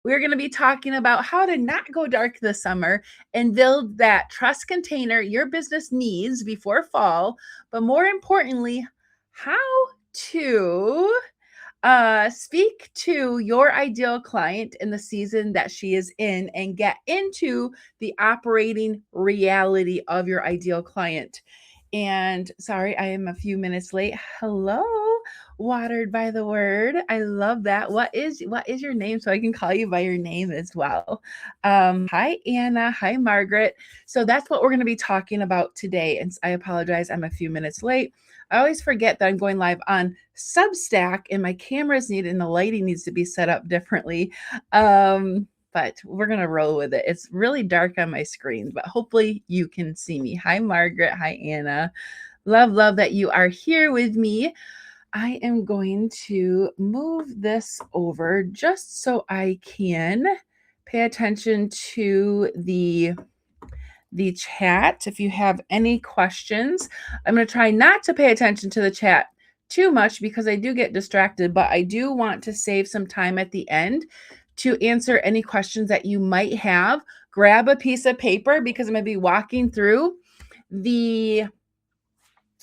we're going to be talking about how to not go dark this summer and build that trust container your business needs before fall, but more importantly, how to speak to your ideal client in the season that she is in and get into the operating reality of your ideal client. And sorry, I am a few minutes late. Hello, Watered by the Word. I love that. What is your name so I can call you by your name as well? Hi Anna. Hi Margaret. So that's what we're going to be talking about today. And I apologize, I'm a few minutes late. I always forget that I'm going live on Substack and my cameras need and the lighting needs to be set up differently. But we're going to roll with it. It's really dark on my screen, but hopefully you can see me. Hi, Margaret. Hi, Anna. Love that you are here with me. I am going to move this over just so I can pay attention to the chat. If you have any questions, I'm going to try not to pay attention to the chat too much because I do get distracted, but I do want to save some time at the end to answer any questions that you might have. Grab a piece of paper because I'm going to be walking through the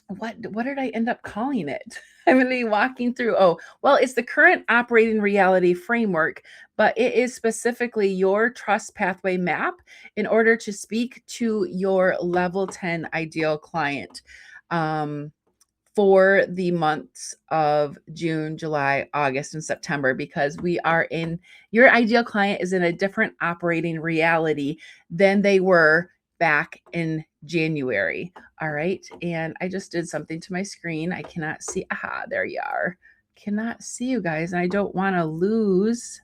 what did I end up calling it? I'm going to be walking through, it's the current operating reality framework, but it is specifically your trust pathway map in order to speak to your level 10 ideal client for the months of June, July, August, and September, because your ideal client is in a different operating reality than they were back in January. All right. And I just did something to my screen. I cannot see. Aha, there you are. Cannot see you guys. And I don't want to lose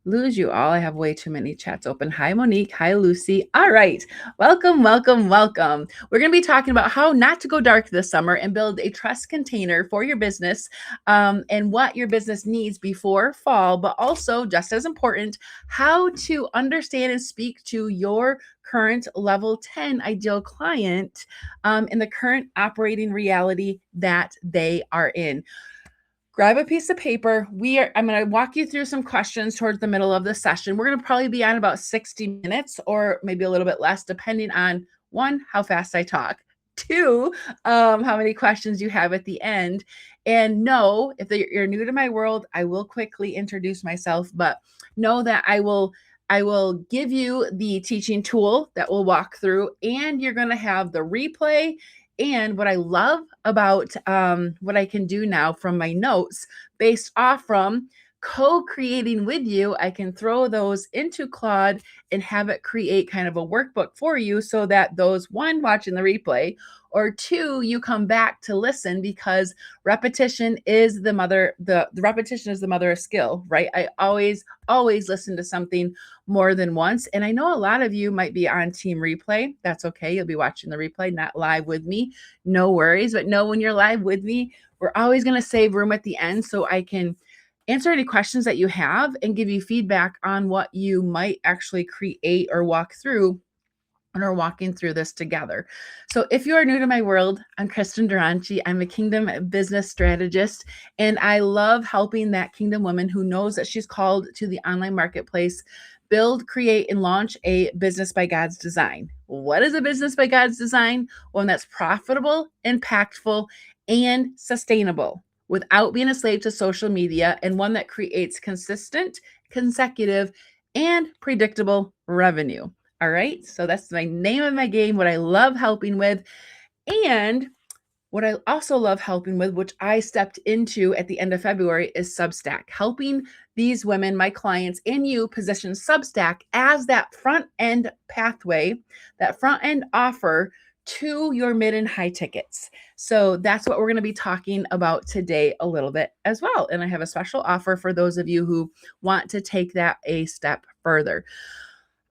you all. I have way too many chats open. Hi, Monique. Hi, Lucy. All right. Welcome. We're going to be talking about how not to go dark this summer and build a trust container for your business and what your business needs before fall, but also just as important, how to understand and speak to your current level 10 ideal client in the current operating reality that they are in. Grab a piece of paper. I'm going to walk you through some questions towards the middle of the session. We're going to probably be on about 60 minutes or maybe a little bit less, depending on one, how fast I talk, two, how many questions you have at the end. And no, if you're new to my world, I will quickly introduce myself, but know that I will give you the teaching tool that we'll walk through, and you're going to have the replay. And what I love about what I can do now from my notes based off from co-creating with you, I can throw those into Claude and have it create kind of a workbook for you so that those, one, watching the replay, or two, you come back to listen, because repetition is the mother of skill, right? I always listen to something more than once. And I know a lot of you might be on team replay. That's okay. You'll be watching the replay, not live with me. No worries. But know when you're live with me, we're always going to save room at the end so I can answer any questions that you have and give you feedback on what you might actually create or walk through and are walking through this together. So if you are new to my world, I'm Kristen Duranci. I'm a Kingdom business strategist, and I love helping that Kingdom woman who knows that she's called to the online marketplace build, create, and launch a business by God's design. What is a business by God's design? One that's profitable, impactful, and sustainable without being a slave to social media, and one that creates consistent, consecutive, and predictable revenue. All right. So that's my name of my game, what I love helping with. And what I also love helping with, which I stepped into at the end of February, is Substack, helping these women, my clients, and you position Substack as that front end pathway, that front end offer to your mid and high tickets. So that's what we're going to be talking about today a little bit as well. And I have a special offer for those of you who want to take that a step further.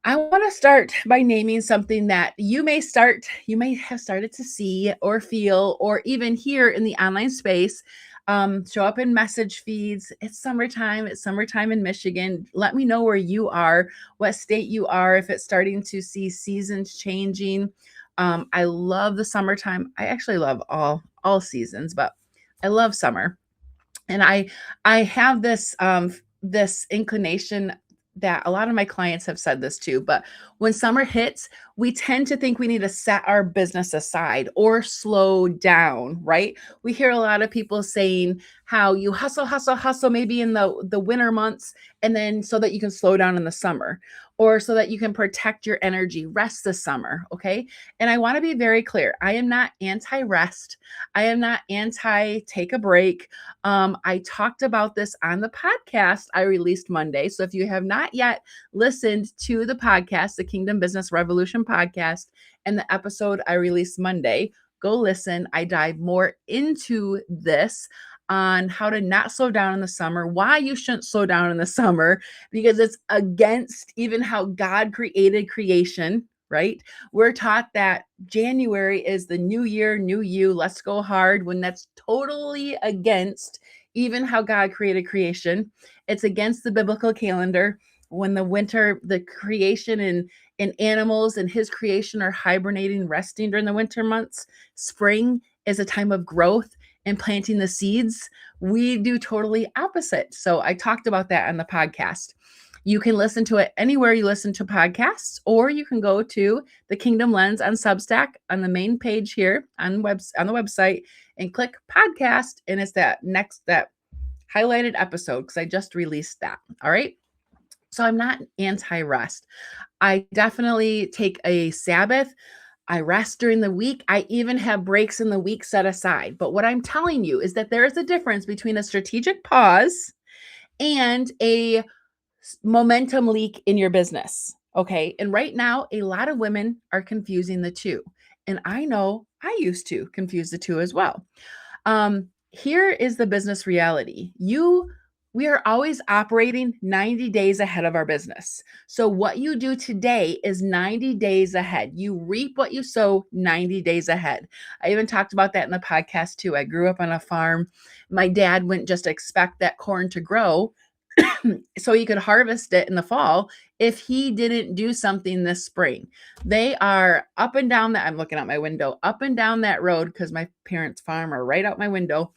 I want to start by naming something that you may have started to see or feel or even hear in the online space, show up in message feeds. It's summertime in Michigan. Let me know where you are, what state you are, if it's starting to see seasons changing. I love the summertime. I actually love all seasons, but I love summer. And I have this inclination that a lot of my clients have said this too, but when summer hits, we tend to think we need to set our business aside or slow down, right? We hear a lot of people saying how you hustle, hustle, hustle maybe in the winter months, and then so that you can slow down in the summer, or so that you can protect your energy, rest this summer, okay? And I want to be very clear. I am not anti-rest. I am not anti take a break. I talked about this on the podcast I released Monday. So if you have not yet listened to the podcast, the Kingdom Business Revolution podcast, and the episode I released Monday, go listen. I dive more into this on how to not slow down in the summer, why you shouldn't slow down in the summer, because it's against even how God created creation, right? We're taught that January is the new year, new you, let's go hard, when that's totally against even how God created creation. It's against the biblical calendar. When the winter, the creation and animals and his creation are hibernating, resting during the winter months. Spring is a time of growth and planting the seeds. We do totally opposite. So I talked about that on the podcast. You can listen to it anywhere you listen to podcasts, or you can go to the Kingdom Lens on Substack on the main page here on the website and click podcast. And it's that highlighted episode because I just released that. All right. So I'm not anti-rest. I definitely take a Sabbath. I rest during the week. I even have breaks in the week set aside. But what I'm telling you is that there is a difference between a strategic pause and a momentum leak in your business. Okay. And right now, a lot of women are confusing the two. And I know I used to confuse the two as well. Here is the business reality. We are always operating 90 days ahead of our business. So what you do today is 90 days ahead. You reap what you sow 90 days ahead. I even talked about that in the podcast too. I grew up on a farm. My dad wouldn't just expect that corn to grow so he could harvest it in the fall if he didn't do something this spring. They are up and down that, I'm looking out my window, up and down that road because my parents' farm are right out my window.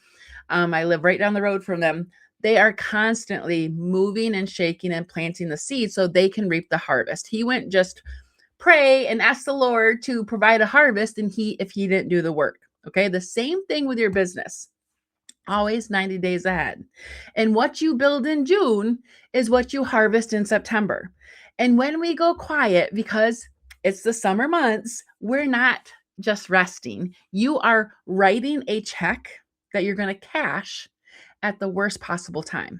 I live right down the road from them. They are constantly moving and shaking and planting the seed so they can reap the harvest. He wouldn't just pray and ask the Lord to provide a harvest if he didn't do the work. Okay. The same thing with your business. Always 90 days ahead. And what you build in June is what you harvest in September. And when we go quiet, because it's the summer months, we're not just resting. You are writing a check that you're going to cash at the worst possible time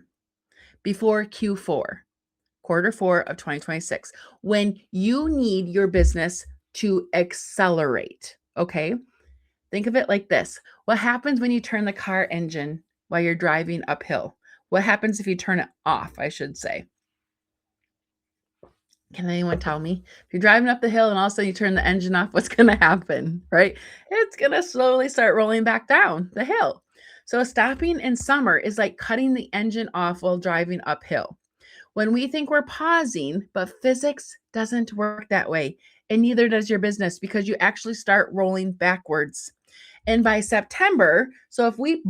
before Q4, quarter four of 2026, when you need your business to accelerate. Okay. Think of it like this. What happens when you turn the car engine while you're driving uphill? What happens if you turn it off, I should say? Can anyone tell me? If you're driving up the hill and all of a sudden you turn the engine off, what's going to happen, right? It's going to slowly start rolling back down the hill. So stopping in summer is like cutting the engine off while driving uphill. When we think we're pausing, but physics doesn't work that way, and neither does your business, because you actually start rolling backwards. And by September, so if we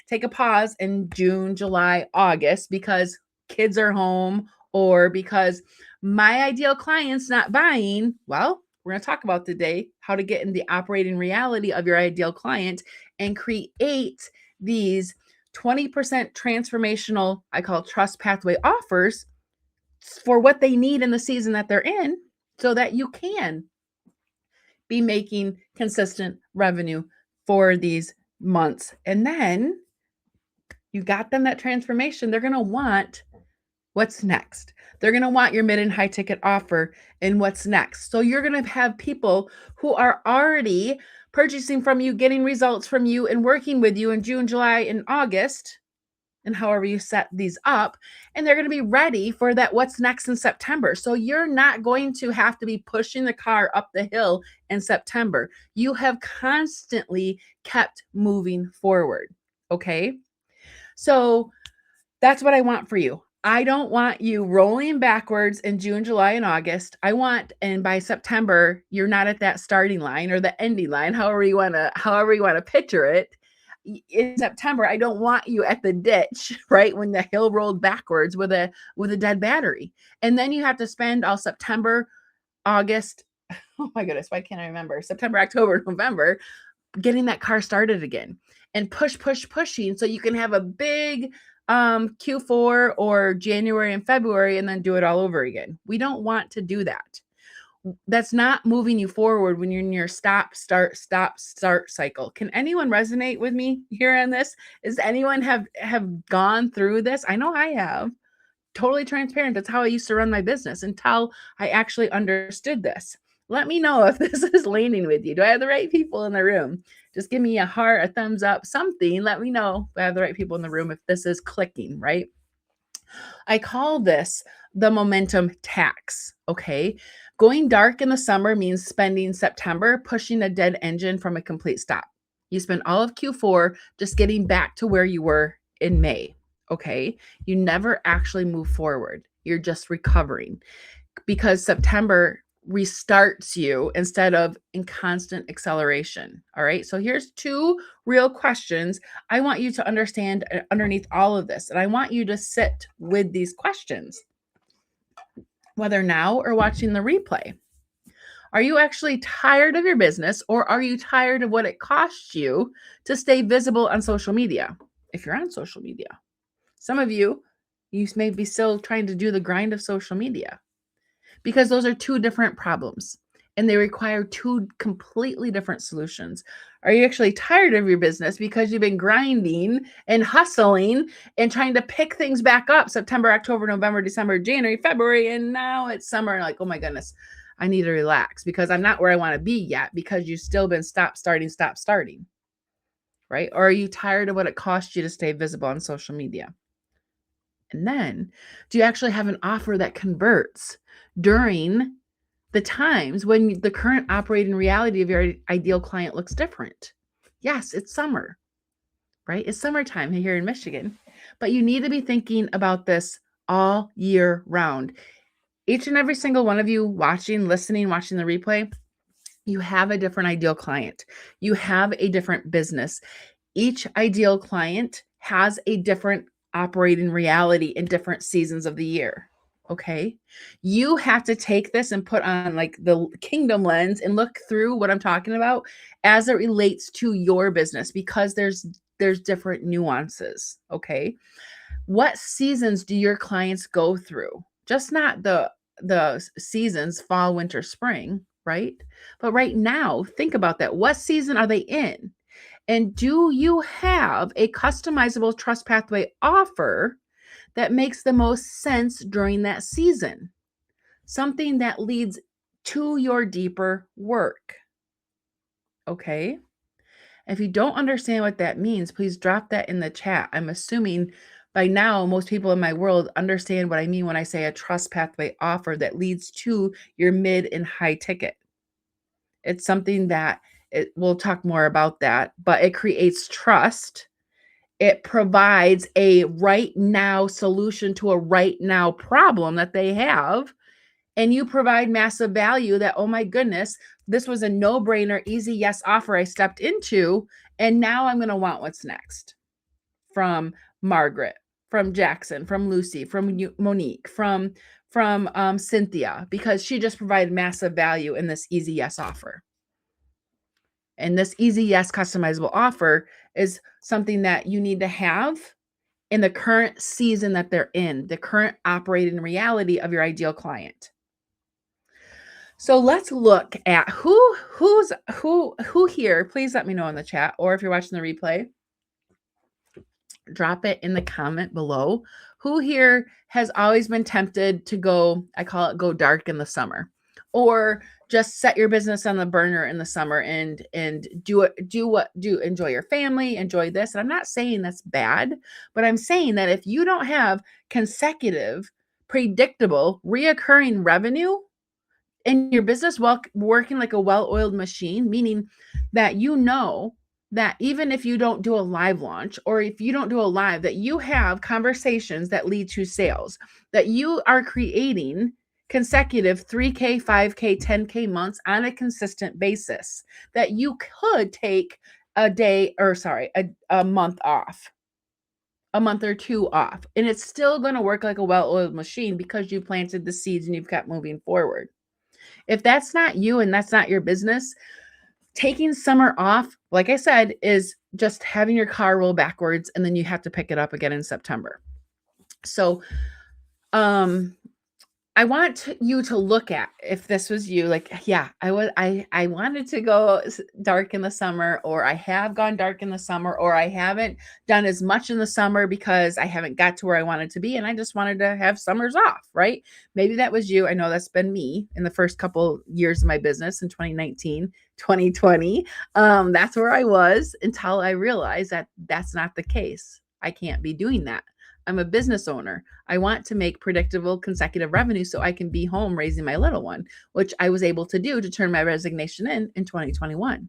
take a pause in June, July, August, because kids are home or because my ideal client's not buying, well, we're going to talk about today how to get in the operating reality of your ideal client and create these 20% transformational, I call trust pathway offers for what they need in the season that they're in so that you can be making consistent revenue for these months. And then you got them that transformation. They're going to want what's next. They're going to want your mid and high ticket offer and what's next. So you're going to have people who are already purchasing from you, getting results from you, and working with you in June, July, and August, and however you set these up, and they're going to be ready for that what's next in September. So you're not going to have to be pushing the car up the hill in September. You have constantly kept moving forward. Okay. So that's what I want for you. I don't want you rolling backwards in June, July, and August. And by September, you're not at that starting line or the ending line, however you want to picture it. in September, I don't want you at the ditch, right? When the hill rolled backwards with a dead battery. And then you have to spend all September, August, oh my goodness, why can't I remember? September, October, November, getting that car started again and pushing so you can have a big Q4 or January and February and then do it all over again. We don't want to do that. That's not moving you forward when you're in your stop, start cycle. Can anyone resonate with me here on this? Is anyone have gone through this? I know I have. Totally transparent. That's how I used to run my business until I actually understood this. Let me know if this is landing with you. Do I have the right people in the room? Just give me a heart, a thumbs up, something. Let me know if I have the right people in the room, if this is clicking, right? I call this the momentum tax, okay? Going dark in the summer means spending September pushing a dead engine from a complete stop. You spend all of Q4 just getting back to where you were in May, okay? You never actually move forward. You're just recovering because September restarts you instead of in constant acceleration. All right. So here's two real questions I want you to understand underneath all of this. And I want you to sit with these questions, whether now or watching the replay. Are you actually tired of your business, or are you tired of what it costs you to stay visible on social media? If you're on social media, some of you may be still trying to do the grind of social media, because those are two different problems and they require two completely different solutions. Are you actually tired of your business because you've been grinding and hustling and trying to pick things back up September, October, November, December, January, February, and now it's summer and like, oh my goodness, I need to relax because I'm not where I want to be yet because you've still been stop starting, right? Or are you tired of what it costs you to stay visible on social media? And then, do you actually have an offer that converts during the times when the current operating reality of your ideal client looks different? Yes, it's summer, right? It's summertime here in Michigan, but you need to be thinking about this all year round. Each and every single one of you watching, listening, watching the replay, you have a different ideal client. You have a different business. Each ideal client has a different operating reality in different seasons of the year. Okay. You have to take this and put on like the kingdom lens and look through what I'm talking about as it relates to your business, because there's different nuances. Okay. What seasons do your clients go through? Just not the seasons, fall, winter, spring, right? But right now, think about that. What season are they in? And do you have a customizable trust pathway offer that makes the most sense during that season? Something that leads to your deeper work. Okay. If you don't understand what that means, please drop that in the chat. I'm assuming by now, most people in my world understand what I mean when I say a trust pathway offer that leads to your mid and high ticket. It's something that we'll talk more about that, but it creates trust. It provides a right now solution to a right now problem that they have. And you provide massive value that, oh my goodness, this was a no-brainer, easy yes offer I stepped into. And now I'm going to want what's next. From Margaret, from Jackson, from Lucy, from Monique, from Cynthia, because she just provided massive value in this easy yes offer. And this easy yes customizable offer is something that you need to have in the current season that they're in, the current operating reality of your ideal client. So let's look at who here. Please let me know in the chat, or if you're watching the replay, drop it in the comment below. Who here has always been tempted to go, I call it go dark in the summer, or just set your business on the burner in the summer and enjoy your family, enjoy this. And I'm not saying that's bad, but I'm saying that if you don't have consecutive, predictable, reoccurring revenue in your business, working like a well-oiled machine, meaning that you know that even if you don't do a live launch, or if you don't do a live, that you have conversations that lead to sales, that you are creating consecutive 3K, 5K, 10K months on a consistent basis, that you could take a day, or sorry, a month off, a month or two off, and it's still going to work like a well-oiled machine because you planted the seeds and you've kept moving forward. If that's not you and that's not your business, taking summer off, like I said, is just having your car roll backwards and then you have to pick it up again in September. So, I want you to look at, if this was you, like, yeah, I wanted to go dark in the summer, or I have gone dark in the summer, or I haven't done as much in the summer because I haven't got to where I wanted to be and I just wanted to have summers off, right? Maybe that was you. I know that's been me in the first couple years of my business in 2019, 2020. That's where I was until I realized that that's not the case. I can't be doing that. I'm a business owner. I want to make predictable consecutive revenue so I can be home raising my little one, which I was able to do to turn my resignation in 2021.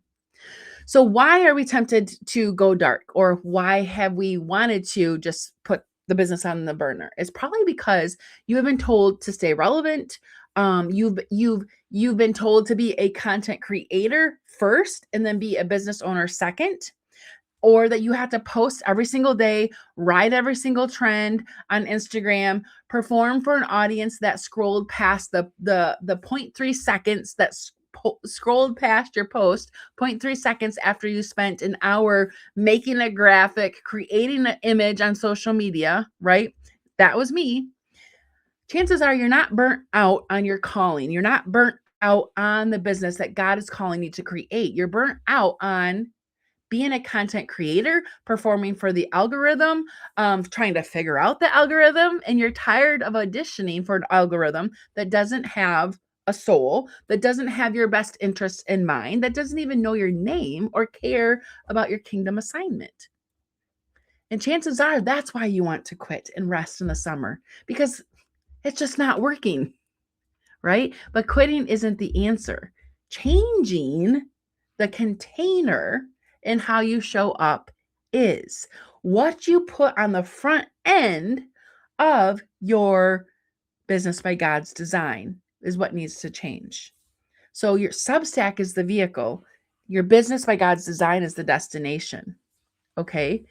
So why are we tempted to go dark, or why have we wanted to just put the business on the burner? It's probably because you have been told to stay relevant. You've been told to be a content creator first and then be a business owner second, or that you have to post every single day, ride every single trend on Instagram, perform for an audience that scrolled past the 0.3 seconds that scrolled past your post, 0.3 seconds after you spent an hour making a graphic, creating an image on social media, right? That was me. Chances are you're not burnt out on your calling. You're not burnt out on the business that God is calling you to create. You're burnt out on being a content creator, performing for the algorithm, trying to figure out the algorithm, and you're tired of auditioning for an algorithm that doesn't have a soul, that doesn't have your best interests in mind, that doesn't even know your name or care about your kingdom assignment. And chances are that's why you want to quit and rest in the summer, because it's just not working, right? But quitting isn't the answer. Changing the container and how you show up is. What you put on the front end of your business by God's design is what needs to change. So your Substack is the vehicle. Your business by God's design is the destination. Okay?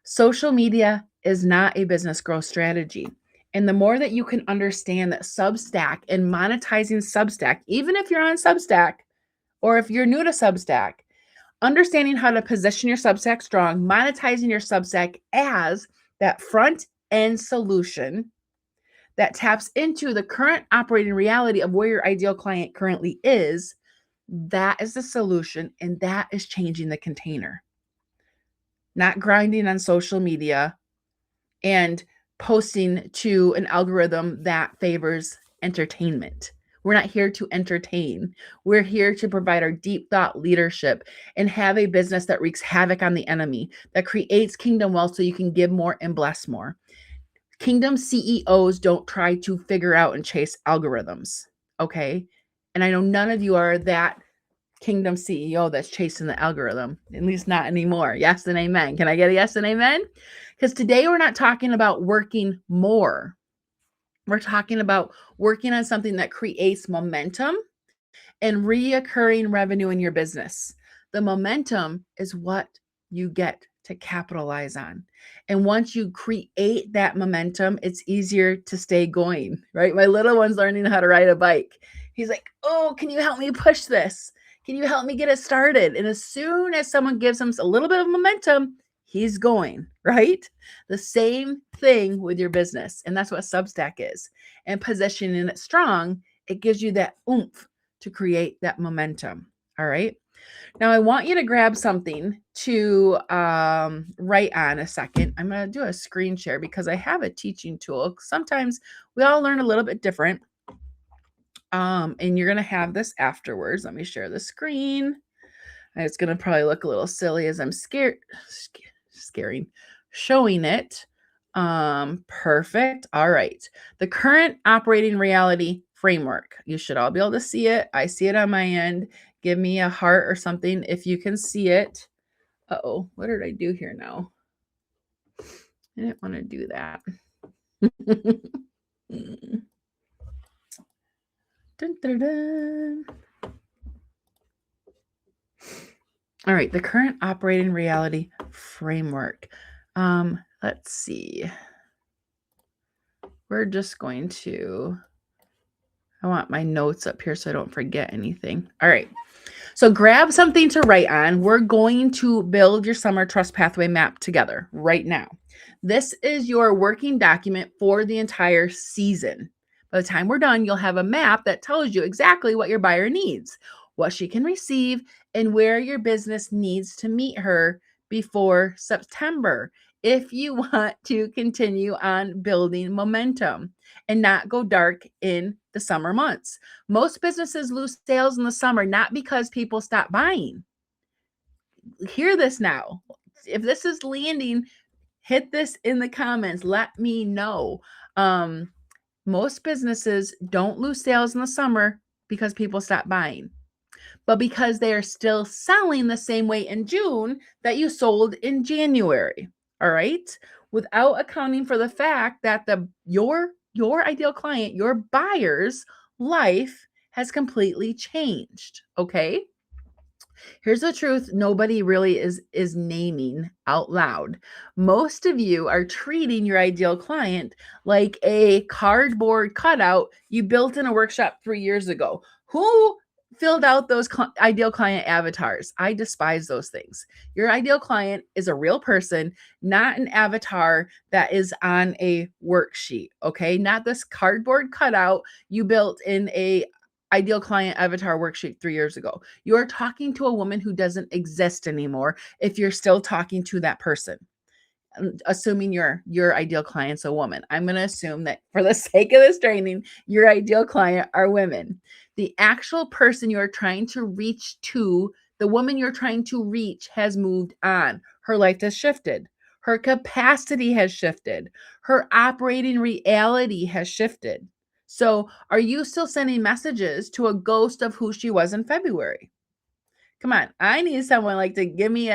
Social media is not a business growth strategy. And the more that you can understand that Substack and monetizing Substack, even if you're on Substack or if you're new to Substack, understanding how to position your Substack strong, monetizing your Substack as that front end solution that taps into the current operating reality of where your ideal client currently is, that is the solution, and that is changing the container. Not grinding on social media and posting to an algorithm that favors entertainment. We're not here to entertain. We're here to provide our deep thought leadership and have a business that wreaks havoc on the enemy, that creates kingdom wealth so you can give more and bless more. Kingdom CEOs don't try to figure out and chase algorithms, okay? And I know none of you are that kingdom CEO that's chasing the algorithm, at least not anymore. Yes and amen. Can I get a yes and amen? Because today we're not talking about working more. We're talking about working on something that creates momentum and reoccurring revenue in your business. The momentum is what you get to capitalize on. And once you create that momentum, it's easier to stay going, right? My little one's learning how to ride a bike. He's like, "Oh, can you help me push this? Can you help me get it started?" And as soon as someone gives him a little bit of momentum, he's going, right? The same thing with your business. And that's what Substack is. And positioning it strong, it gives you that oomph to create that momentum. All right. Now I want you to grab something to write on a second. I'm going to do a screen share because I have a teaching tool. Sometimes we all learn a little bit different. And you're going to have this afterwards. Let me share the screen. It's going to probably look a little silly as I'm showing it. Perfect. All right. The current operating reality framework. You should all be able to see it. I see it on my end. Give me a heart or something if you can see it. Uh-oh, what did I do here now? I didn't want to do that. Dun, dun, dun. All right, the current operating reality framework. Let's see. We're just going to, I want my notes up here so I don't forget anything. All right. So grab something to write on. We're going to build your summer trust pathway map together right now. This is your working document for the entire season. By the time we're done, you'll have a map that tells you exactly what your buyer needs, what she can receive, and where your business needs to meet her before September if you want to continue on building momentum and not go dark in the summer months. Most businesses lose sales in the summer not because people stop buying. Hear this now. If this is landing, hit this in the comments. Let me know. Most businesses don't lose sales in the summer because people stop buying, but because they are still selling the same way in June that you sold in January. All right. Without accounting for the fact that your ideal client, your buyer's life has completely changed. Okay. Here's the truth nobody really is naming out loud. Most of you are treating your ideal client like a cardboard cutout you built in a workshop 3 years ago. Who filled out those ideal client avatars? I despise those things. Your ideal client is a real person, not an avatar that is on a worksheet, okay? Not this cardboard cutout you built in a ideal client avatar worksheet 3 years ago. You're talking to a woman who doesn't exist anymore if you're still talking to that person. Assuming your ideal client's a woman. I'm going to assume that for the sake of this training, your ideal client are women. The actual person you're trying to reach to, the woman you're trying to reach has moved on. Her life has shifted. Her capacity has shifted. Her operating reality has shifted. So, are you still sending messages to a ghost of who she was in February? Come on, I need someone like to give me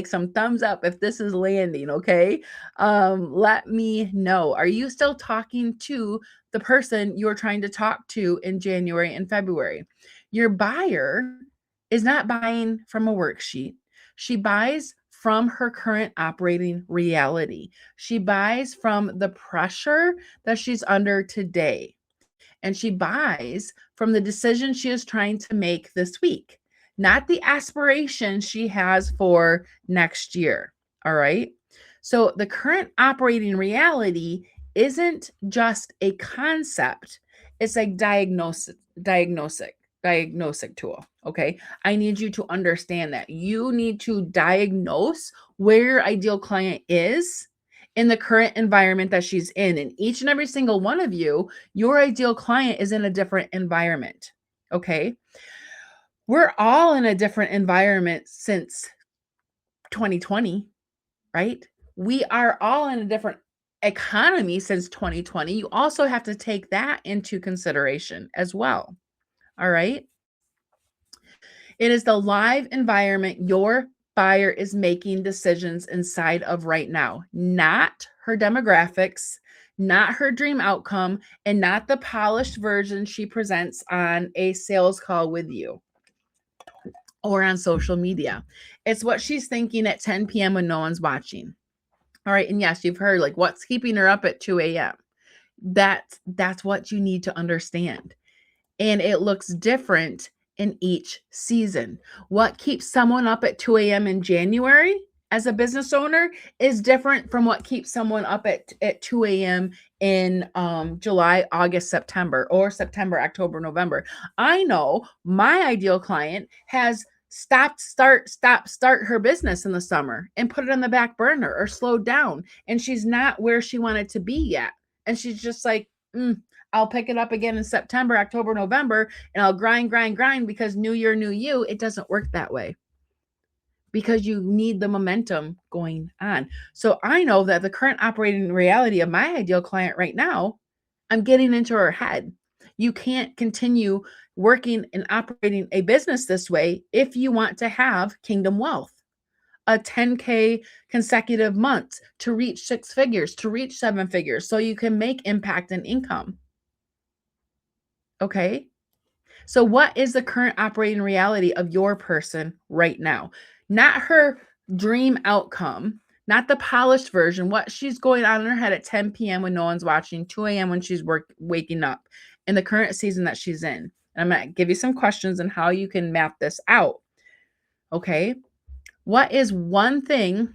some thumbs up if this is landing, okay? Let me know. Are you still talking to the person you're trying to talk to in January and February? Your buyer is not buying from a worksheet. She buys from her current operating reality. She buys from the pressure that she's under today, and she buys from the decision she is trying to make this week, not the aspiration she has for next year. All right. So the current operating reality isn't just a concept, it's a diagnostic tool. Okay. I need you to understand that you need to diagnose where your ideal client is in the current environment that she's in. And each and every single one of you, your ideal client is in a different environment. Okay. We're all in a different environment since 2020, right? We are all in a different economy since 2020. You also have to take that into consideration as well. All right. It is the live environment your buyer is making decisions inside of right now, not her demographics, not her dream outcome, and not the polished version she presents on a sales call with you or on social media. It's what she's thinking at 10 p.m. when no one's watching. All right. And yes, you've heard like what's keeping her up at 2 a.m. That's what you need to understand. And it looks different in each season. What keeps someone up at 2 a.m. in January as a business owner is different from what keeps someone up at 2 a.m. in July, August, September, or September, October, November. I know my ideal client has start her business in the summer and put it on the back burner or slowed down, and she's not where she wanted to be yet, and she's just like, I'll pick it up again in September, October, November, and I'll grind because new year, new you. It doesn't work that way because you need the momentum going on. So I know that the current operating reality of my ideal client right now, I'm getting into her head. You can't continue working and operating a business this way if you want to have kingdom wealth. A 10K consecutive months to reach 6 figures, to reach 7 figures, so you can make impact and income. Okay. So, what is the current operating reality of your person right now? not her dream outcome, not the polished version, what she's going on in her head at 10 p.m. when no one's watching, 2 a.m. when she's waking up in the current season that she's in. And I'm going to give you some questions on how you can map this out. Okay. What is one thing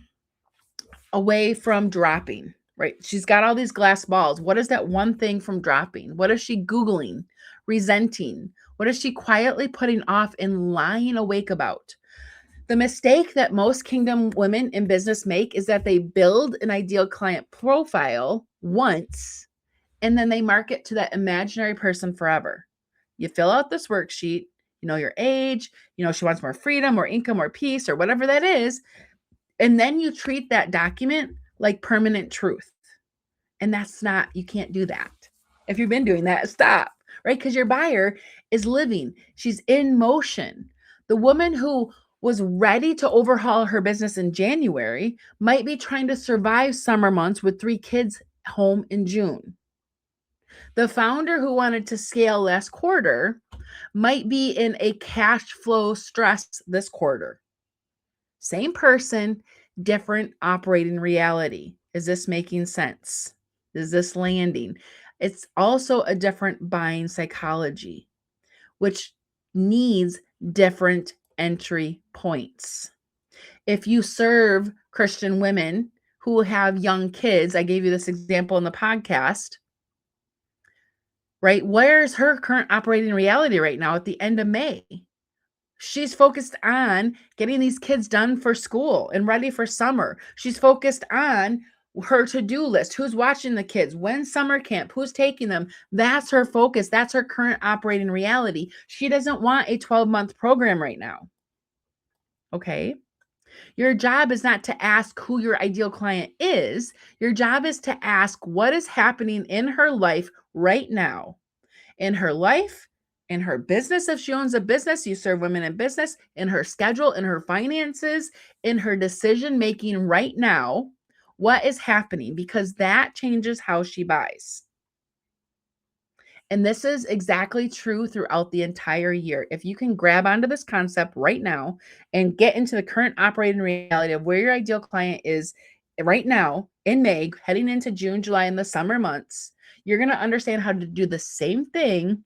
away from dropping, right? She's got all these glass balls. What is that one thing from dropping? What is she Googling, resenting? What is she quietly putting off and lying awake about? The mistake that most kingdom women in business make is that they build an ideal client profile once and then they market to that imaginary person forever. You fill out this worksheet, you know, your age, you know, she wants more freedom or income or peace or whatever that is. And then you treat that document like permanent truth. And that's not, you can't do that. If you've been doing that, stop, right? Because your buyer is living, she's in motion. The woman who was ready to overhaul her business in January might be trying to survive summer months with 3 kids home in June. The founder who wanted to scale last quarter might be in a cash flow stress this quarter. Same person, different operating reality. Is this making sense? Is this landing? It's also a different buying psychology, which needs different entry points. If you serve Christian women who have young kids, I gave you this example in the podcast, right? Where's her current operating reality right now at the end of May? She's focused on getting these kids done for school and ready for summer. She's focused on her to-do list. Who's watching the kids? When's summer camp? Who's taking them? That's her focus. That's her current operating reality. She doesn't want a 12-month program right now. Okay. Your job is not to ask who your ideal client is. Your job is to ask what is happening in her life right now. In her life, in her business, if she owns a business, you serve women in business, in her schedule, in her finances, in her decision making right now, what is happening? Because that changes how she buys. And this is exactly true throughout the entire year. If you can grab onto this concept right now and get into the current operating reality of where your ideal client is right now in May, heading into June, July, and the summer months, you're going to understand how to do the same thing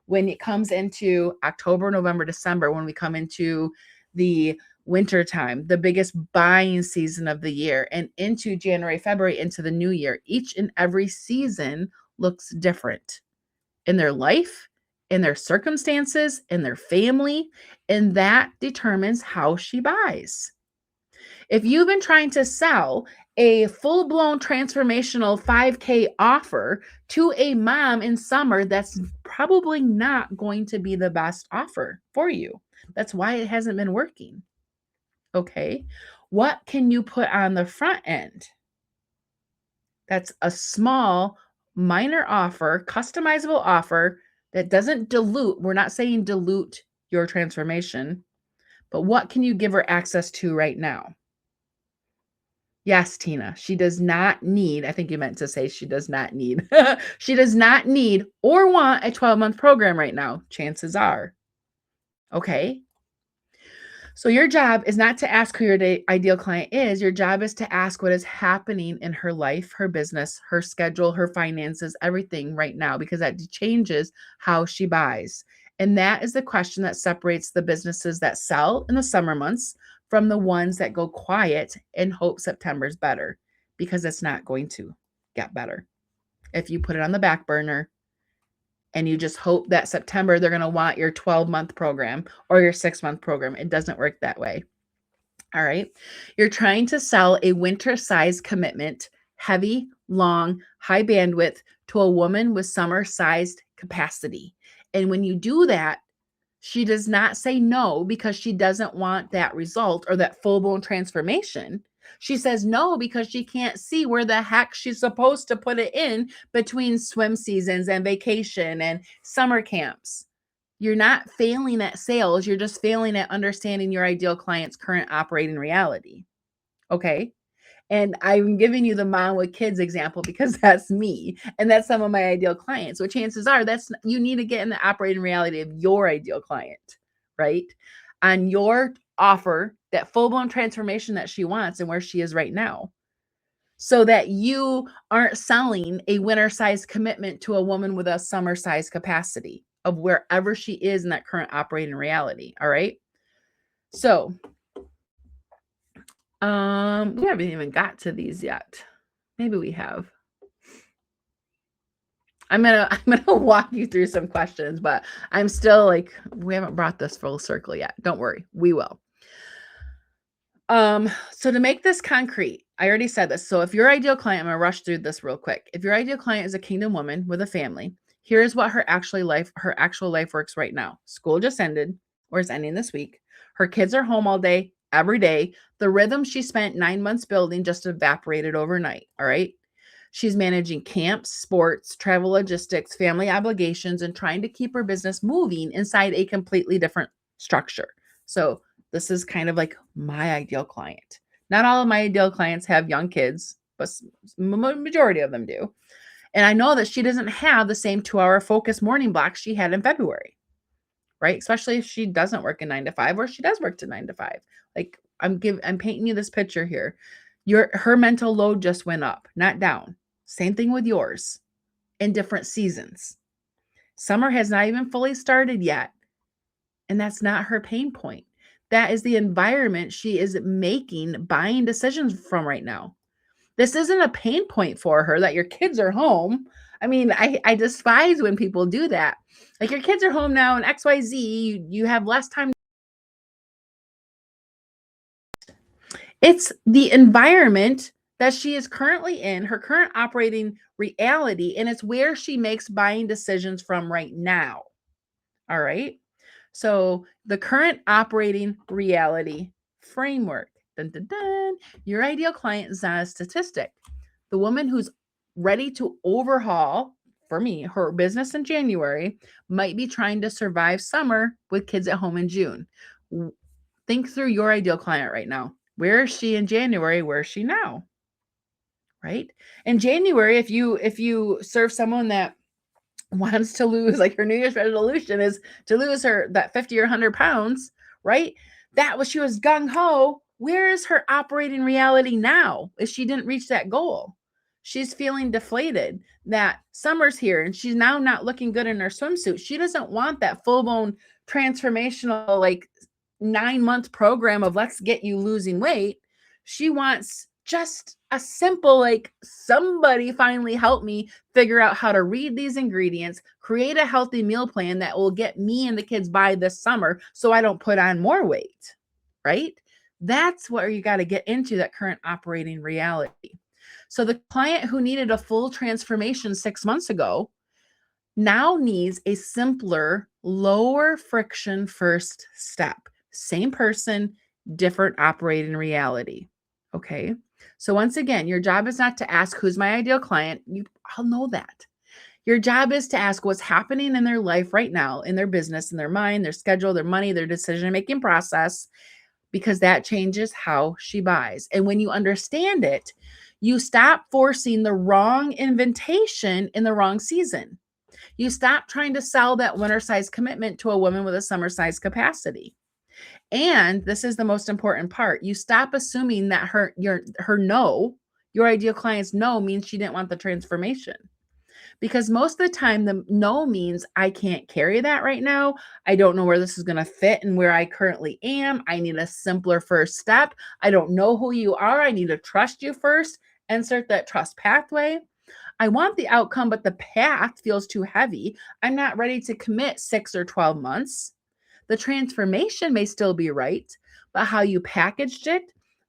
when it comes into October, November, December, when we come into the winter time, the biggest buying season of the year, and into January, February, into the new year. Each and every season looks different in their life, in their circumstances, in their family, and that determines how she buys. If you've been trying to sell a full-blown transformational 5K offer to a mom in summer, that's probably not going to be the best offer for you. That's why it hasn't been working. Okay. What can you put on the front end? That's a small, minor offer, customizable offer that doesn't dilute. We're not saying dilute your transformation, but what can you give her access to right now? Yes, Tina, she does not need, I think you meant to say she does not need, she does not need or want a 12-month program right now. Chances are. Okay. So your job is not to ask who your ideal client is. Your job is to ask what is happening in her life, her business, her schedule, her finances, everything right now, because that changes how she buys. And that is the question that separates the businesses that sell in the summer months from the ones that go quiet and hope September's better, because it's not going to get better. If you put it on the back burner and you just hope that September they're going to want your 12-month program or your 6-month program. It doesn't work that way. All right. You're trying to sell a winter size commitment, heavy, long, high bandwidth to a woman with summer sized capacity. And when you do that, she does not say no because she doesn't want that result or that full-blown transformation. She says no because she can't see where the heck she's supposed to put it in between swim seasons and vacation and summer camps. You're not failing at sales. You're just failing at understanding your ideal client's current operating reality. Okay. And I'm giving you the mom with kids example because that's me. And that's some of my ideal clients. So chances are you need to get in the operating reality of your ideal client, right? On your offer that full-blown transformation that she wants and where she is right now, so that you aren't selling a winter size commitment to a woman with a summer size capacity of wherever she is in that current operating reality. All right. So, we haven't even got to these yet. Maybe we have. I'm gonna walk you through some questions, but I'm still like, we haven't brought this full circle yet. Don't worry, we will. So to make this concrete, I already said this. So if your ideal client, I'm gonna rush through this real quick. If your ideal client is a kingdom woman with a family, here's what her actual life works right now. School just ended or is ending this week. Her kids are home all day, every day. The rhythm she spent 9 months building just evaporated overnight. All right. She's managing camps, sports, travel logistics, family obligations, and trying to keep her business moving inside a completely different structure. So this is kind of like my ideal client. Not all of my ideal clients have young kids, but majority of them do. And I know that she doesn't have the same 2-hour focus morning block she had in February, right? Especially if she doesn't work a 9 to 5 or she does work to 9 to 5. Like I'm painting you this picture here. Her mental load just went up, not down. Same thing with yours in different seasons. Summer has not even fully started yet. And that's not her pain point. That is the environment she is making buying decisions from right now. This isn't a pain point for her that your kids are home. I mean, I despise when people do that. Like your kids are home now and XYZ, you have less time. It's the environment that she is currently in, her current operating reality, and it's where she makes buying decisions from right now. All right. So the current operating reality framework. Dun, dun, dun. Your ideal client is not a statistic. The woman who's ready to overhaul, for me, her business in January might be trying to survive summer with kids at home in June. Think through your ideal client right now. Where is she in January? Where is she now? Right? In January, if you serve someone that wants to lose, like her New Year's resolution is to lose that 50 or 100 pounds, right? That was, she was gung ho. Where is her operating reality now if she didn't reach that goal? She's feeling deflated that summer's here and she's now not looking good in her swimsuit. She doesn't want that full blown transformational, like 9-month program of let's get you losing weight. She wants just a simple, like, somebody finally help me figure out how to read these ingredients, create a healthy meal plan that will get me and the kids by this summer so I don't put on more weight, right? That's where you got to get into that current operating reality. So the client who needed a full transformation 6 months ago now needs a simpler, lower friction first step. Same person, different operating reality. Okay. So once again, your job is not to ask who's my ideal client. You all know that. Your job is to ask what's happening in their life right now, in their business, in their mind, their schedule, their money, their decision-making process, because that changes how she buys. And when you understand it, you stop forcing the wrong invitation in the wrong season. You stop trying to sell that winter size commitment to a woman with a summer size capacity. And this is the most important part. You stop assuming that her your ideal client's no means she didn't want the transformation. Because most of the time the no means I can't carry that right now. I don't know where this is going to fit and where I currently am. I need a simpler first step. I don't know who you are. I need to trust you first. Insert that trust pathway. I want the outcome, but the path feels too heavy. I'm not ready to commit 6 or 12 months. The transformation may still be right, but how you packaged it,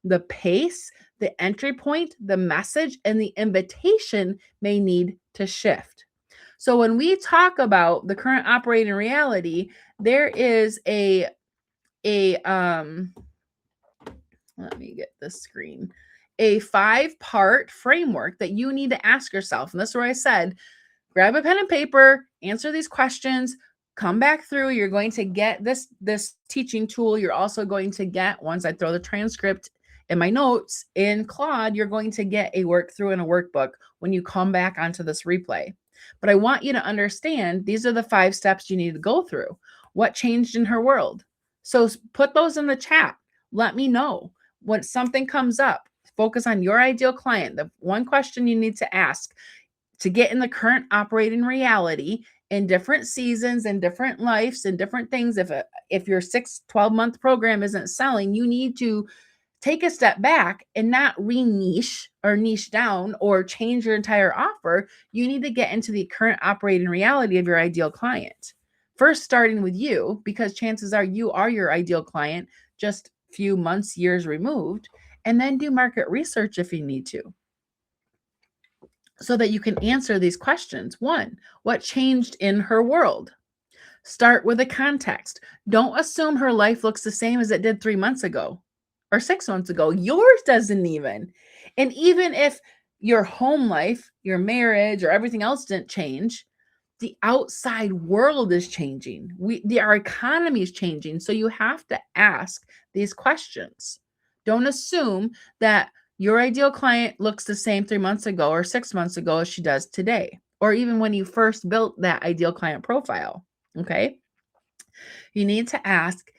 the pace, the entry point, the message, and the invitation may need to shift. So when we talk about the current operating reality, there is let me get this screen, a 5-part framework that you need to ask yourself. And this is where I said, grab a pen and paper, answer these questions, come back through. You're going to get this teaching tool. You're also going to get, once I throw the transcript in my notes in Claude, you're going to get a work through and a workbook when you come back onto this replay. But I want you to understand these are the 5 steps you need to go through. What changed in her world? So put those in the chat. Let me know when something comes up. Focus on your ideal client. The one question you need to ask to get in the current operating reality in different seasons and different lives and different things. If your 12-month program isn't selling, you need to take a step back and not re-niche or niche down or change your entire offer. You need to get into the current operating reality of your ideal client. First, starting with you, because chances are you are your ideal client, just few months, years removed, and then do market research if you need to, so that you can answer these questions. One, what changed in her world? Start with a context. Don't assume her life looks the same as it did 3 months ago or 6 months ago. Yours doesn't even. And even if your home life, your marriage, or everything else didn't change, the outside world is changing. Our economy is changing. So you have to ask these questions. Don't assume that your ideal client looks the same 3 months ago or 6 months ago as she does today, or even when you first built that ideal client profile. Okay. You need to ask,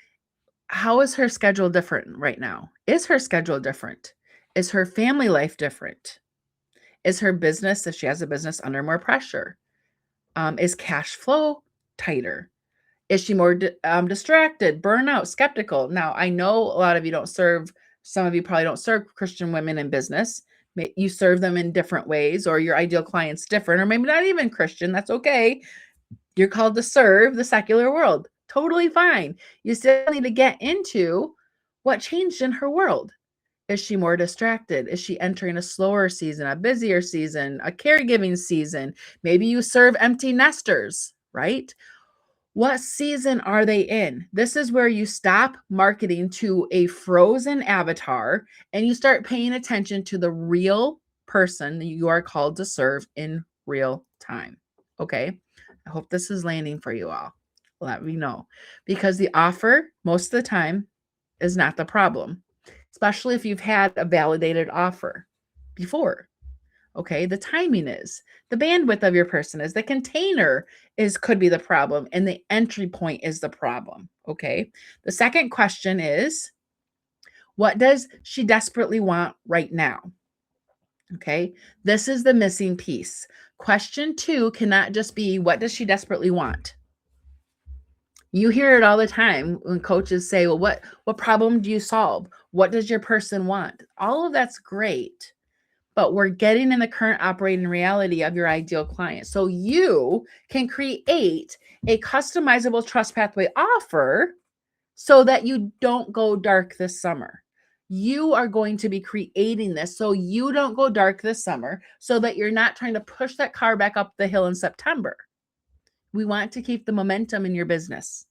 how is her schedule different right now? Is her schedule different? Is her family life different? Is her business, if she has a business, under more pressure? Is cash flow tighter? Is she more distracted, burnout, skeptical? Now, I know a lot of you don't serve, some of you probably don't serve Christian women in business. You serve them in different ways, or your ideal client's different, or maybe not even Christian. That's okay. You're called to serve the secular world. Totally fine. You still need to get into what changed in her world. Is she more distracted? Is she entering a slower season, a busier season, a caregiving season? Maybe you serve empty nesters, right? What season are they in? This is where you stop marketing to a frozen avatar and you start paying attention to the real person that you are called to serve in real time. Okay. I hope this is landing for you all. Let me know, because the offer most of the time is not the problem, especially if you've had a validated offer before. Okay, the timing is, the bandwidth of your person is, the container could be the problem, and the entry point is the problem. Okay, the second question is, what does she desperately want right now? Okay, this is the missing piece. Question 2 cannot just be, what does she desperately want? You hear it all the time when coaches say, well, what problem do you solve? What does your person want? All of that's great, but we're getting in the current operating reality of your ideal client. So you can create a customizable trust pathway offer so that you don't go dark this summer. You are going to be creating this so you don't go dark this summer, so that you're not trying to push that car back up the hill in September. We want to keep the momentum in your business,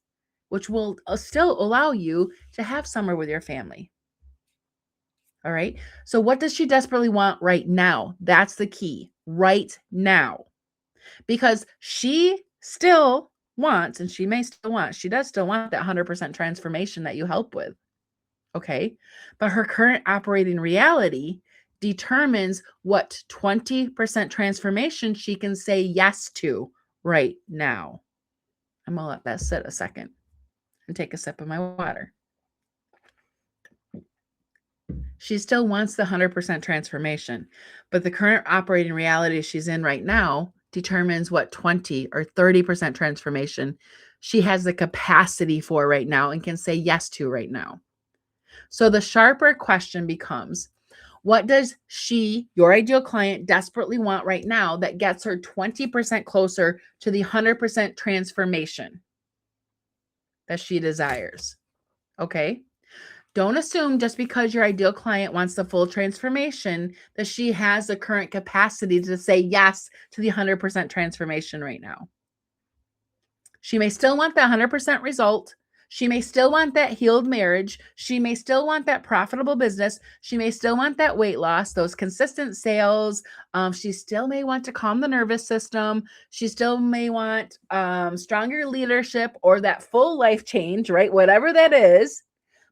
which will still allow you to have summer with your family. All right. So what does she desperately want right now? That's the key. Right now. Because she still wants, and she does still want that 100% transformation that you help with. Okay. But her current operating reality determines what 20% transformation she can say yes to right now. I'm going to let that sit a second and take a sip of my water. She still wants the 100% transformation, but the current operating reality she's in right now determines what 20 or 30% transformation she has the capacity for right now and can say yes to right now. So the sharper question becomes, what does your ideal client, desperately want right now that gets her 20% closer to the 100% transformation that she desires? Okay. Don't assume just because your ideal client wants the full transformation that she has the current capacity to say yes to the 100% transformation right now. She may still want that 100% result. She may still want that healed marriage. She may still want that profitable business. She may still want that weight loss, those consistent sales. She still may want to calm the nervous system. She still may want stronger leadership or that full life change, right? Whatever that is.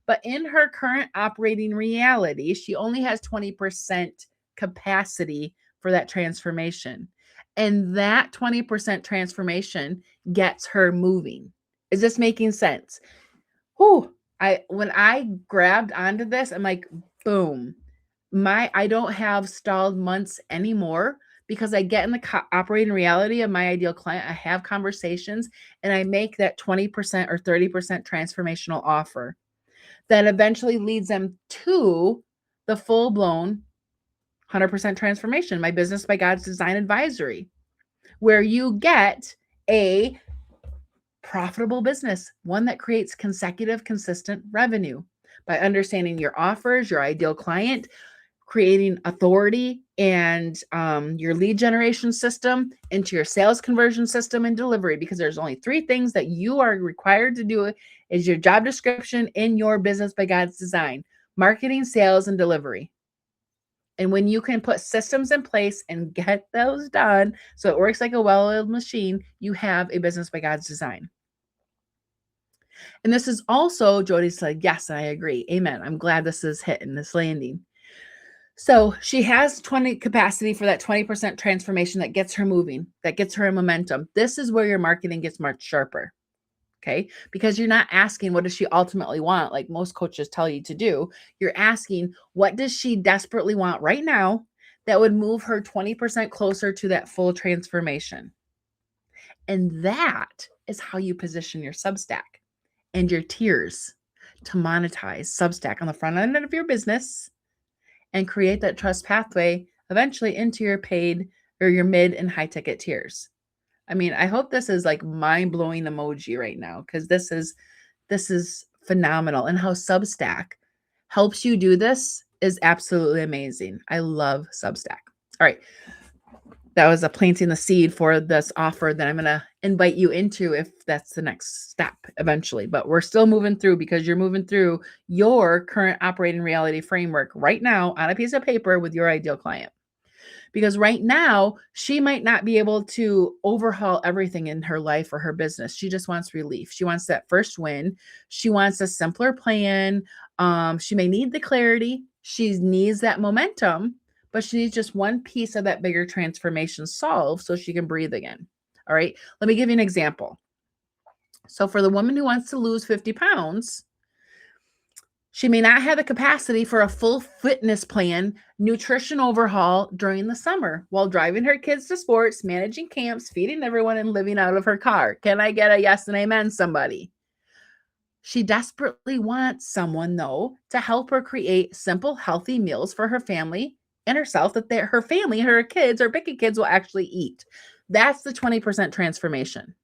But in her current operating reality, she only has 20% capacity for that transformation. And that 20% transformation gets her moving. Is this making sense? Whew, When I grabbed onto this, I'm like, boom. I don't have stalled months anymore because I get in the operating reality of my ideal client. I have conversations and I make that 20% or 30% transformational offer that eventually leads them to the full blown 100% transformation, my Business by God's Design advisory, where you get a profitable business, one that creates consecutive, consistent revenue by understanding your offers, your ideal client, creating authority and your lead generation system into your sales conversion system and delivery, because there's only 3 things that you are required to do is your job description in your Business by God's Design: marketing, sales, and delivery. And when you can put systems in place and get those done so it works like a well-oiled machine, you have a Business by God's Design. And this is also, Jody said, yes, I agree. Amen. I'm glad this is hitting this landing. So she has 20 capacity for that 20% transformation that gets her moving, that gets her in momentum. This is where your marketing gets much sharper. Okay. Because you're not asking, what does she ultimately want? Like most coaches tell you to do. You're asking, what does she desperately want right now that would move her 20% closer to that full transformation? And that is how you position your Substack and your tiers to monetize Substack on the front end of your business and create that trust pathway eventually into your paid or your mid and high ticket tiers. I mean, I hope this is like mind-blowing emoji right now, because this is phenomenal. And how Substack helps you do this is absolutely amazing. I love Substack. All right. That was a planting the seed for this offer that I'm going to invite you into if that's the next step eventually. But we're still moving through, because you're moving through your current operating reality framework right now on a piece of paper with your ideal client. Because right now, she might not be able to overhaul everything in her life or her business. She just wants relief. She wants that first win. She wants a simpler plan. She may need the clarity. She needs that momentum, but she needs just one piece of that bigger transformation solved so she can breathe again. All right. Let me give you an example. So for the woman who wants to lose 50 pounds, she may not have the capacity for a full fitness plan, nutrition overhaul during the summer while driving her kids to sports, managing camps, feeding everyone, and living out of her car. Can I get a yes and amen, somebody? She desperately wants someone, though, to help her create simple, healthy meals for her family and herself that her family, her kids, or picky kids will actually eat. That's the 20% transformation.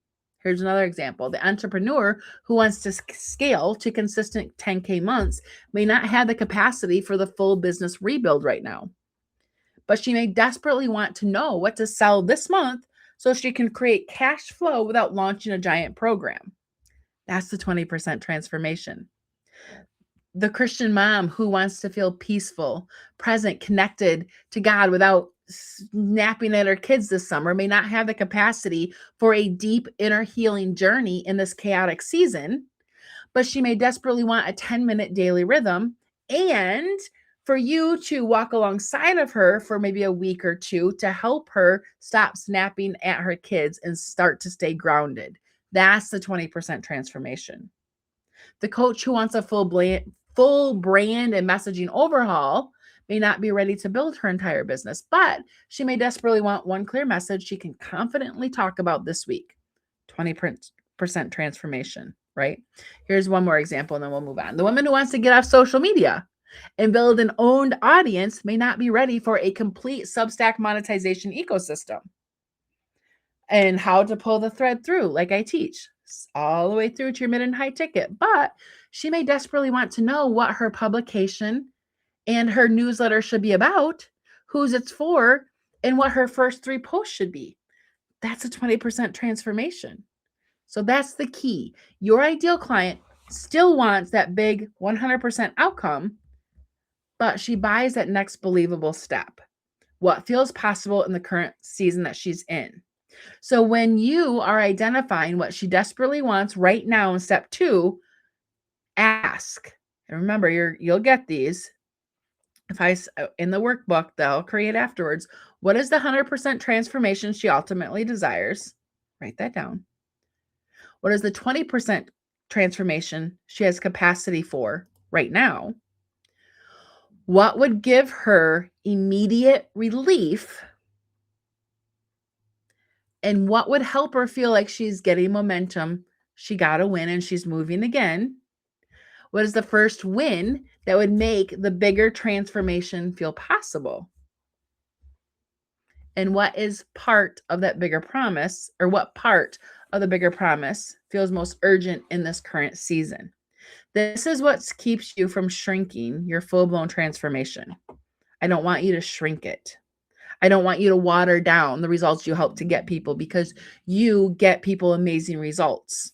Here's another example. The entrepreneur who wants to scale to consistent 10K months may not have the capacity for the full business rebuild right now, but she may desperately want to know what to sell this month so she can create cash flow without launching a giant program. That's the 20% transformation. The Christian mom who wants to feel peaceful, present, connected to God without snapping at her kids this summer may not have the capacity for a deep inner healing journey in this chaotic season, but she may desperately want a 10-minute daily rhythm and for you to walk alongside of her for maybe a week or two to help her stop snapping at her kids and start to stay grounded. That's the 20% transformation. The coach who wants a full brand and messaging overhaul may not be ready to build her entire business, but she may desperately want one clear message she can confidently talk about this week. 20% transformation, right? Here's one more example and then we'll move on. The woman who wants to get off social media and build an owned audience may not be ready for a complete Substack monetization ecosystem and how to pull the thread through, like I teach, all the way through to your mid and high ticket. But she may desperately want to know what her publication and her newsletter should be about, who's it's for, and what her first 3 posts should be. That's a 20% transformation. So that's the key. Your ideal client still wants that big 100% outcome, but she buys that next believable step. What feels possible in the current season that she's in. So when you are identifying what she desperately wants right now in step 2, ask. And remember, you'll get these. If in the workbook that I'll create afterwards, what is the 100% transformation she ultimately desires? Write that down. What is the 20% transformation she has capacity for right now, what would give her immediate relief and what would help her feel like she's getting momentum, she got a win and she's moving again? What is the first win that would make the bigger transformation feel possible? And what is part of that bigger promise, or what part of the bigger promise feels most urgent in this current season? This is what keeps you from shrinking your full-blown transformation. I don't want you to shrink it. I don't want you to water down the results you help to get people, because you get people amazing results.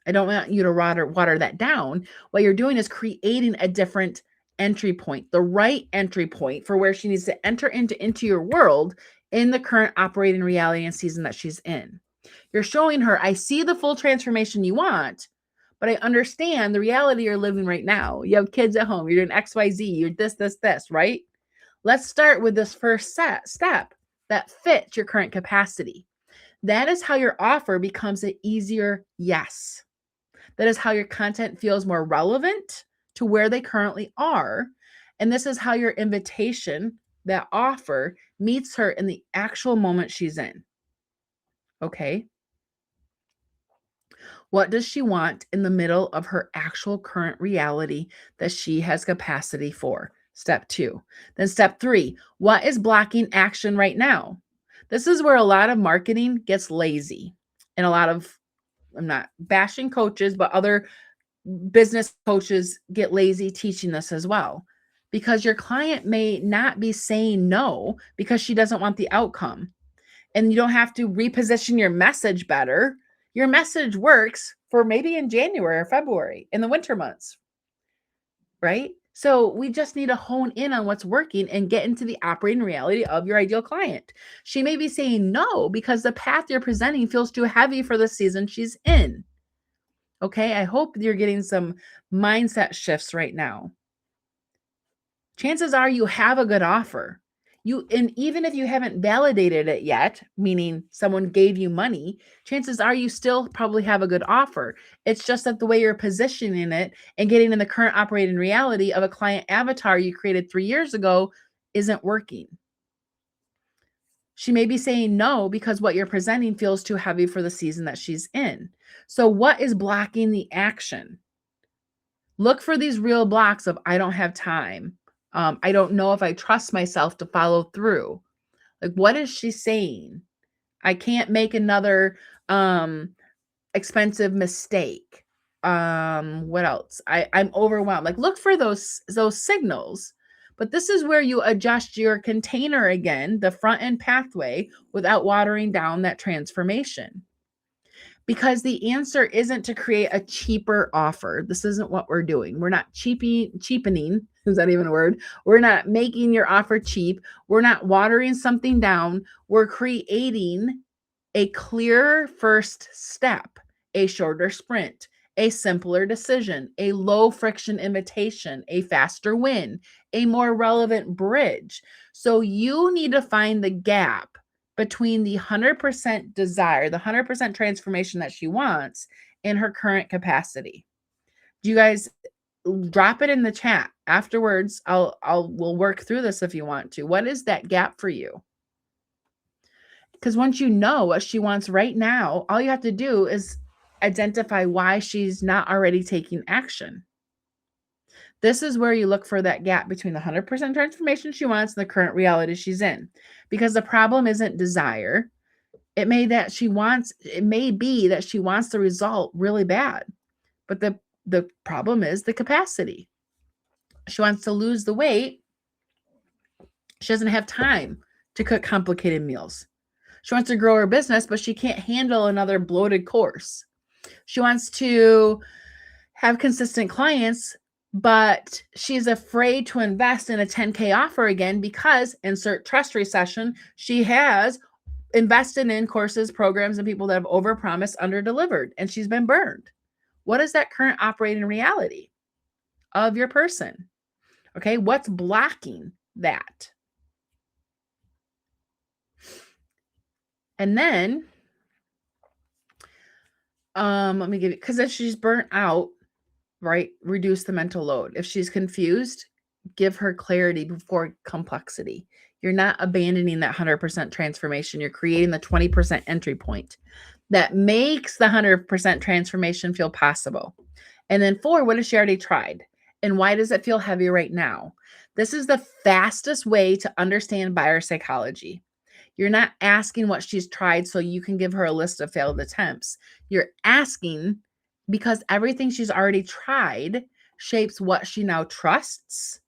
I don't want you to water that down. What you're doing is creating a different entry point, the right entry point for where she needs to enter into your world in the current operating reality and season that she's in. You're showing her, I see the full transformation you want, but I understand the reality you're living right now. You have kids at home, you're doing XYZ, you're this, right? Let's start with this first step that fits your current capacity. That is how your offer becomes an easier yes. That is how your content feels more relevant to where they currently are. And this is how your invitation, that offer, meets her in the actual moment she's in. Okay. What does she want in the middle of her actual current reality that she has capacity for? Step 2. Then step 3, what is blocking action right now? This is where a lot of marketing gets lazy, and a lot of, I'm not bashing coaches, but other business coaches get lazy teaching this as well, because your client may not be saying no because she doesn't want the outcome. And you don't have to reposition your message better. Your message works for maybe in January or February, in the winter months, right? So we just need to hone in on what's working and get into the operating reality of your ideal client. She may be saying no because the path you're presenting feels too heavy for the season she's in. Okay, I hope you're getting some mindset shifts right now. Chances are you have a good offer. And even if you haven't validated it yet, meaning someone gave you money, chances are you still probably have a good offer. It's just that the way you're positioning it and getting in the current operating reality of a client avatar you created 3 years ago isn't working. She may be saying no because what you're presenting feels too heavy for the season that she's in. So what is blocking the action? Look for these real blocks of, I don't have time. I don't know if I trust myself to follow through. Like, what is she saying? I can't make another expensive mistake. What else? I'm overwhelmed. Like, look for those signals. But this is where you adjust your container again, the front end pathway, without watering down that transformation. Because the answer isn't to create a cheaper offer. This isn't what we're doing. We're not cheapening. Is that even a word? We're not making your offer cheap. We're not watering something down. We're creating a clearer first step, a shorter sprint, a simpler decision, a low friction invitation, a faster win, a more relevant bridge. So you need to find the gap between the 100% desire, the 100% transformation that she wants, in her current capacity. Do you guys drop it in the chat afterwards? We'll work through this if you want to. What is that gap for you? Because once you know what she wants right now, all you have to do is identify why she's not already taking action. This is where you look for that gap between the 100% transformation she wants and the current reality she's in. Because the problem isn't desire. It may be that she wants the result really bad. But the problem is the capacity. She wants to lose the weight. She doesn't have time to cook complicated meals. She wants to grow her business, but she can't handle another bloated course. She wants to have consistent clients, but she's afraid to invest in a 10K offer again because, insert trust recession, she has invested in courses, programs, and people that have overpromised, underdelivered, and she's been burned. What is that current operating reality of your person? Okay, what's blocking that? And then Let me give you, because if she's burnt out, right, reduce the mental load. If she's confused, give her clarity before complexity. You're not abandoning that 100% transformation. You're creating the 20% entry point that makes the 100% transformation feel possible. And then 4, what has she already tried? And why does it feel heavy right now? This is the fastest way to understand buyer psychology. You're not asking what she's tried so you can give her a list of failed attempts. You're asking because everything she's already tried shapes what she now trusts,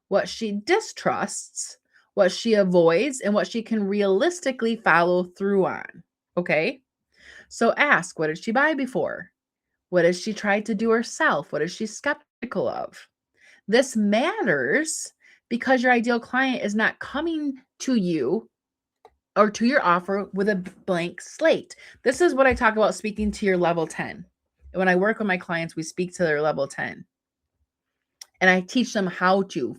what she distrusts, what she avoids, and what she can realistically follow through on. Okay? So ask, what did she buy before? What has she tried to do herself? What is she skeptical of? This matters because your ideal client is not coming to you or to your offer with a blank slate. This is what I talk about speaking to your level 10. When I work with my clients, we speak to their level 10. And I teach them how to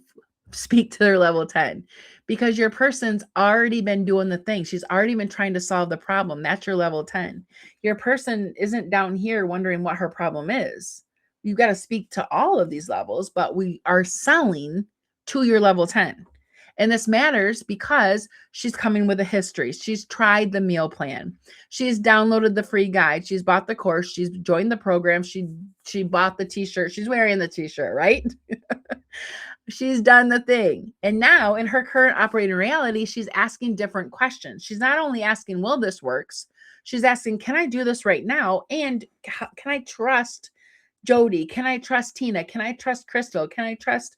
speak to their level 10 because your person's already been doing the thing. She's already been trying to solve the problem. That's your level 10. Your person isn't down here wondering what her problem is. You've got to speak to all of these levels, but we are selling to your level 10. And this matters because she's coming with a history. She's tried the meal plan. She's downloaded the free guide. She's bought the course. She's joined the program. She bought the t-shirt. She's wearing the t-shirt, right? She's done the thing. And now in her current operating reality, she's asking different questions. She's not only asking, will this works? She's asking, can I do this right now? And can I trust Jody? Can I trust Tina? Can I trust Crystal? Can I trust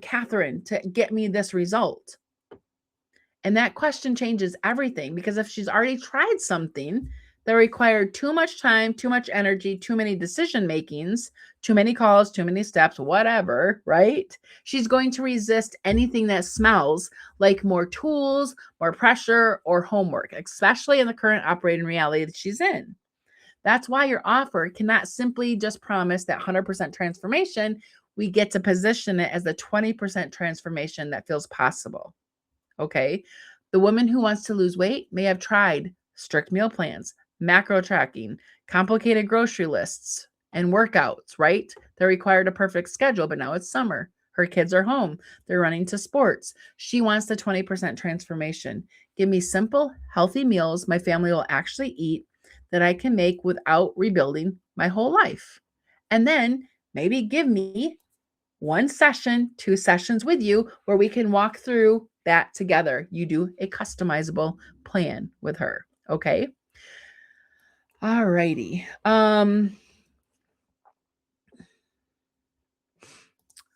Catherine to get me this result? And that question changes everything because if she's already tried something that required too much time, too much energy, too many decision makings, too many calls, too many steps, whatever, right? She's going to resist anything that smells like more tools, more pressure, or homework, especially in the current operating reality that she's in. That's why your offer cannot simply just promise that 100% transformation. We get to position it as the 20% transformation that feels possible. Okay. The woman who wants to lose weight may have tried strict meal plans, macro tracking, complicated grocery lists, and workouts, right? They required a perfect schedule, but now it's summer. Her kids are home. They're running to sports. She wants the 20% transformation. Give me simple, healthy meals my family will actually eat that I can make without rebuilding my whole life. And then maybe give me 1 session, 2 sessions with you where we can walk through that together. You do a customizable plan with her. Okay. All righty.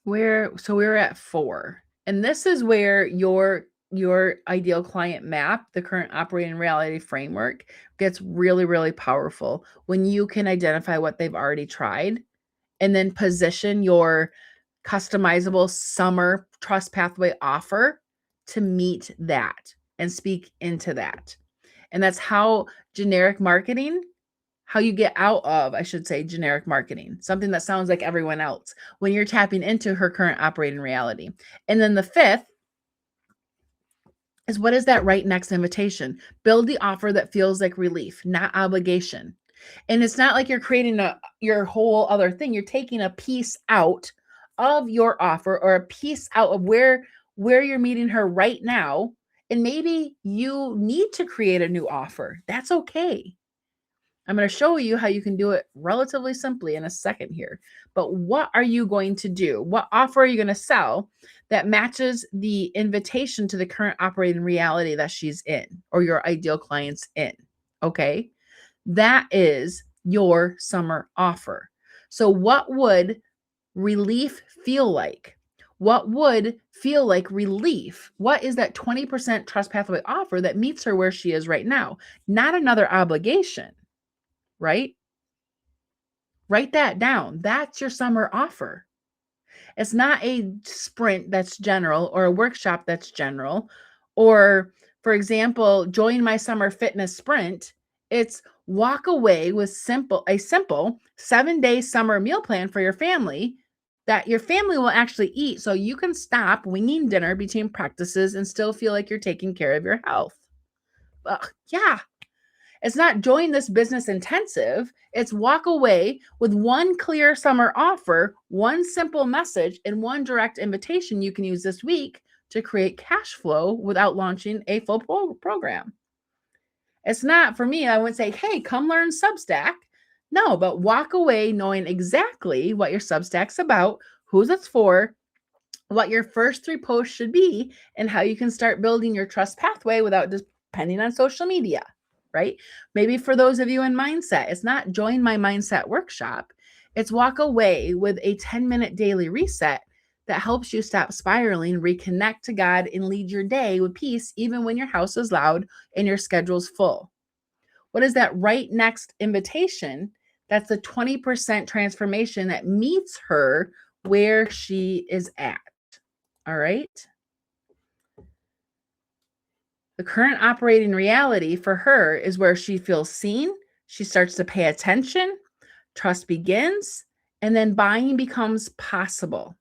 We're at 4. And this is where your ideal client map, the current operating reality framework, gets really, really powerful when you can identify what they've already tried and then position your customizable summer trust pathway offer to meet that and speak into that. And that's how generic marketing, how you get out of, I should say, generic marketing, something that sounds like everyone else when you're tapping into her current operating reality. And then the 5th is, what is that right next invitation? Build the offer that feels like relief, not obligation. And it's not like you're creating your whole other thing. You're taking a piece out of your offer or a piece out of where you're meeting her right now. And maybe you need to create a new offer. That's okay. I'm going to show you how you can do it relatively simply in a second here. But what are you going to do? What offer are you going to sell that matches the invitation to the current operating reality that she's in or your ideal client's in? Okay. That is your summer offer. So what would relief feel like? What would feel like relief? What is that 20% trust pathway offer that meets her where she is right now? Not another obligation, right? Write that down. That's your summer offer. It's not a sprint that's general or a workshop that's general. Or, for example, join my summer fitness sprint. It's walk away with a simple 7-day summer meal plan for your family that your family will actually eat so you can stop winging dinner between practices and still feel like you're taking care of your health. Yeah. It's not join this business intensive. It's walk away with one clear summer offer, one simple message, and one direct invitation you can use this week to create cash flow without launching a full program. It's not for me. I wouldn't say, hey, come learn Substack. No, but walk away knowing exactly what your Substack's about, who's it's for, what your first 3 posts should be, and how you can start building your trust pathway without depending on social media, right? Maybe for those of you in mindset, it's not join my mindset workshop. It's walk away with a 10-minute daily reset that helps you stop spiraling, reconnect to God, and lead your day with peace, even when your house is loud and your schedule's full. What is that right next invitation? That's the 20% transformation that meets her where she is at. All right. The current operating reality for her is where she feels seen. She starts to pay attention. Trust begins, and then buying becomes possible.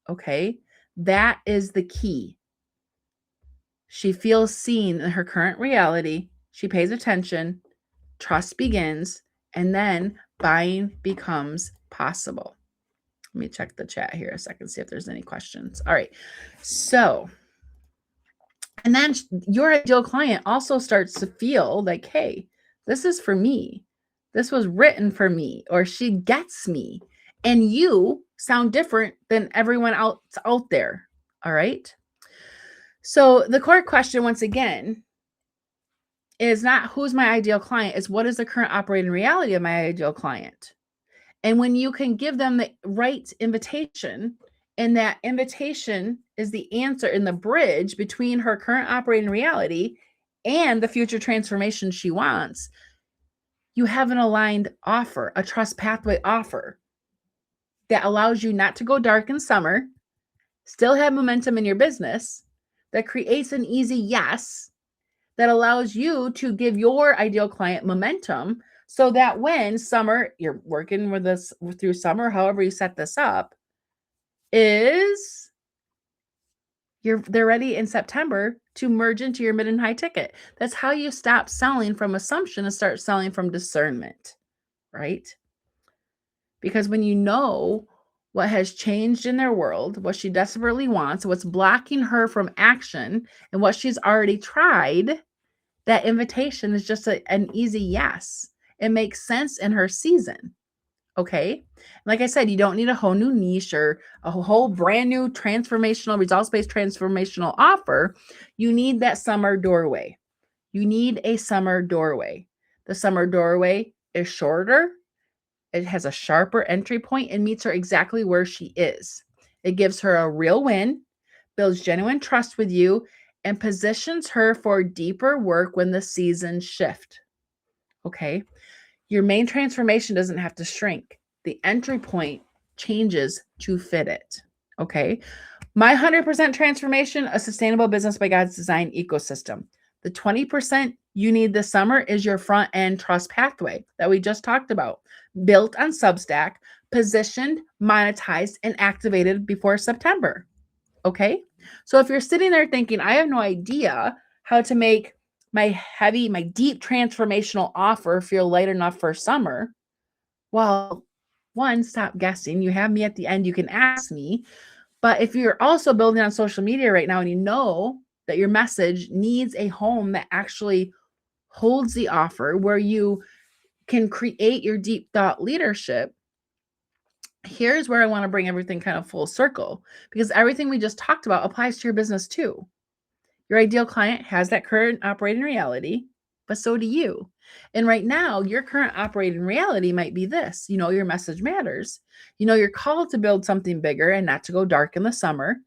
Okay. That is the key. She feels seen in her current reality. She pays attention. Trust begins, and then buying becomes possible. Let me check the chat here a second, see if there's any questions. All right. So, and then your ideal client also starts to feel like, hey, this is for me. This was written for me, or she gets me. And you sound different than everyone else out there. All right. So the core question, once again, is not who's my ideal client, is what is the current operating reality of my ideal client? And when you can give them the right invitation, and that invitation is the answer in the bridge between her current operating reality and the future transformation she wants, you have an aligned offer, a trust pathway offer that allows you not to go dark in summer, still have momentum in your business, that creates an easy yes, that allows you to give your ideal client momentum so that when summer, you're working with this through summer, however you set this up, is they're ready in September to merge into your mid and high ticket. That's how you stop selling from assumption and start selling from discernment, right? Because when you know what has changed in their world, what she desperately wants, what's blocking her from action, and what she's already tried, that invitation is just an easy yes. It makes sense in her season. Okay. Like I said, you don't need a whole new niche or a whole brand new transformational, results-based transformational offer. You need that summer doorway. You need a summer doorway. The summer doorway is shorter. It has a sharper entry point and meets her exactly where she is. It gives her a real win, builds genuine trust with you, and positions her for deeper work when the seasons shift. Okay. Your main transformation doesn't have to shrink. The entry point changes to fit it. Okay. My 100% transformation, a sustainable business by God's design ecosystem. The 20% you need this summer is your front end trust pathway that we just talked about, built on Substack, positioned, monetized, and activated before September. Okay. So if you're sitting there thinking, I have no idea how to make my deep transformational offer feel light enough for summer, well, one, stop guessing. You have me at the end. You can ask me. But if you're also building on social media right now and you know that your message needs a home that actually holds the offer where you can create your deep thought leadership, here's where I want to bring everything kind of full circle, because everything we just talked about applies to your business too. Your ideal client has that current operating reality, but so do you. And right now, your current operating reality might be this. You know, your message matters. You know, you're called to build something bigger and not to go dark in the summer.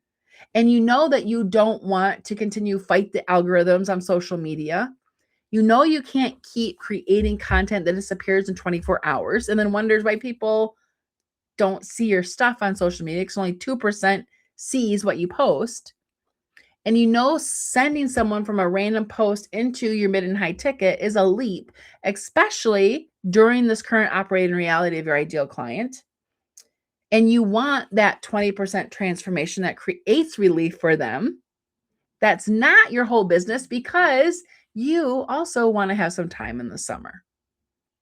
And you know that you don't want to continue fight the algorithms on social media. You know you can't keep creating content that disappears in 24 hours and then wonders why people don't see your stuff on social media because only 2% sees what you post. And you know sending someone from a random post into your mid and high ticket is a leap, especially during this current operating reality of your ideal client. And you want that 20% transformation that creates relief for them. That's not your whole business because you also want to have some time in the summer,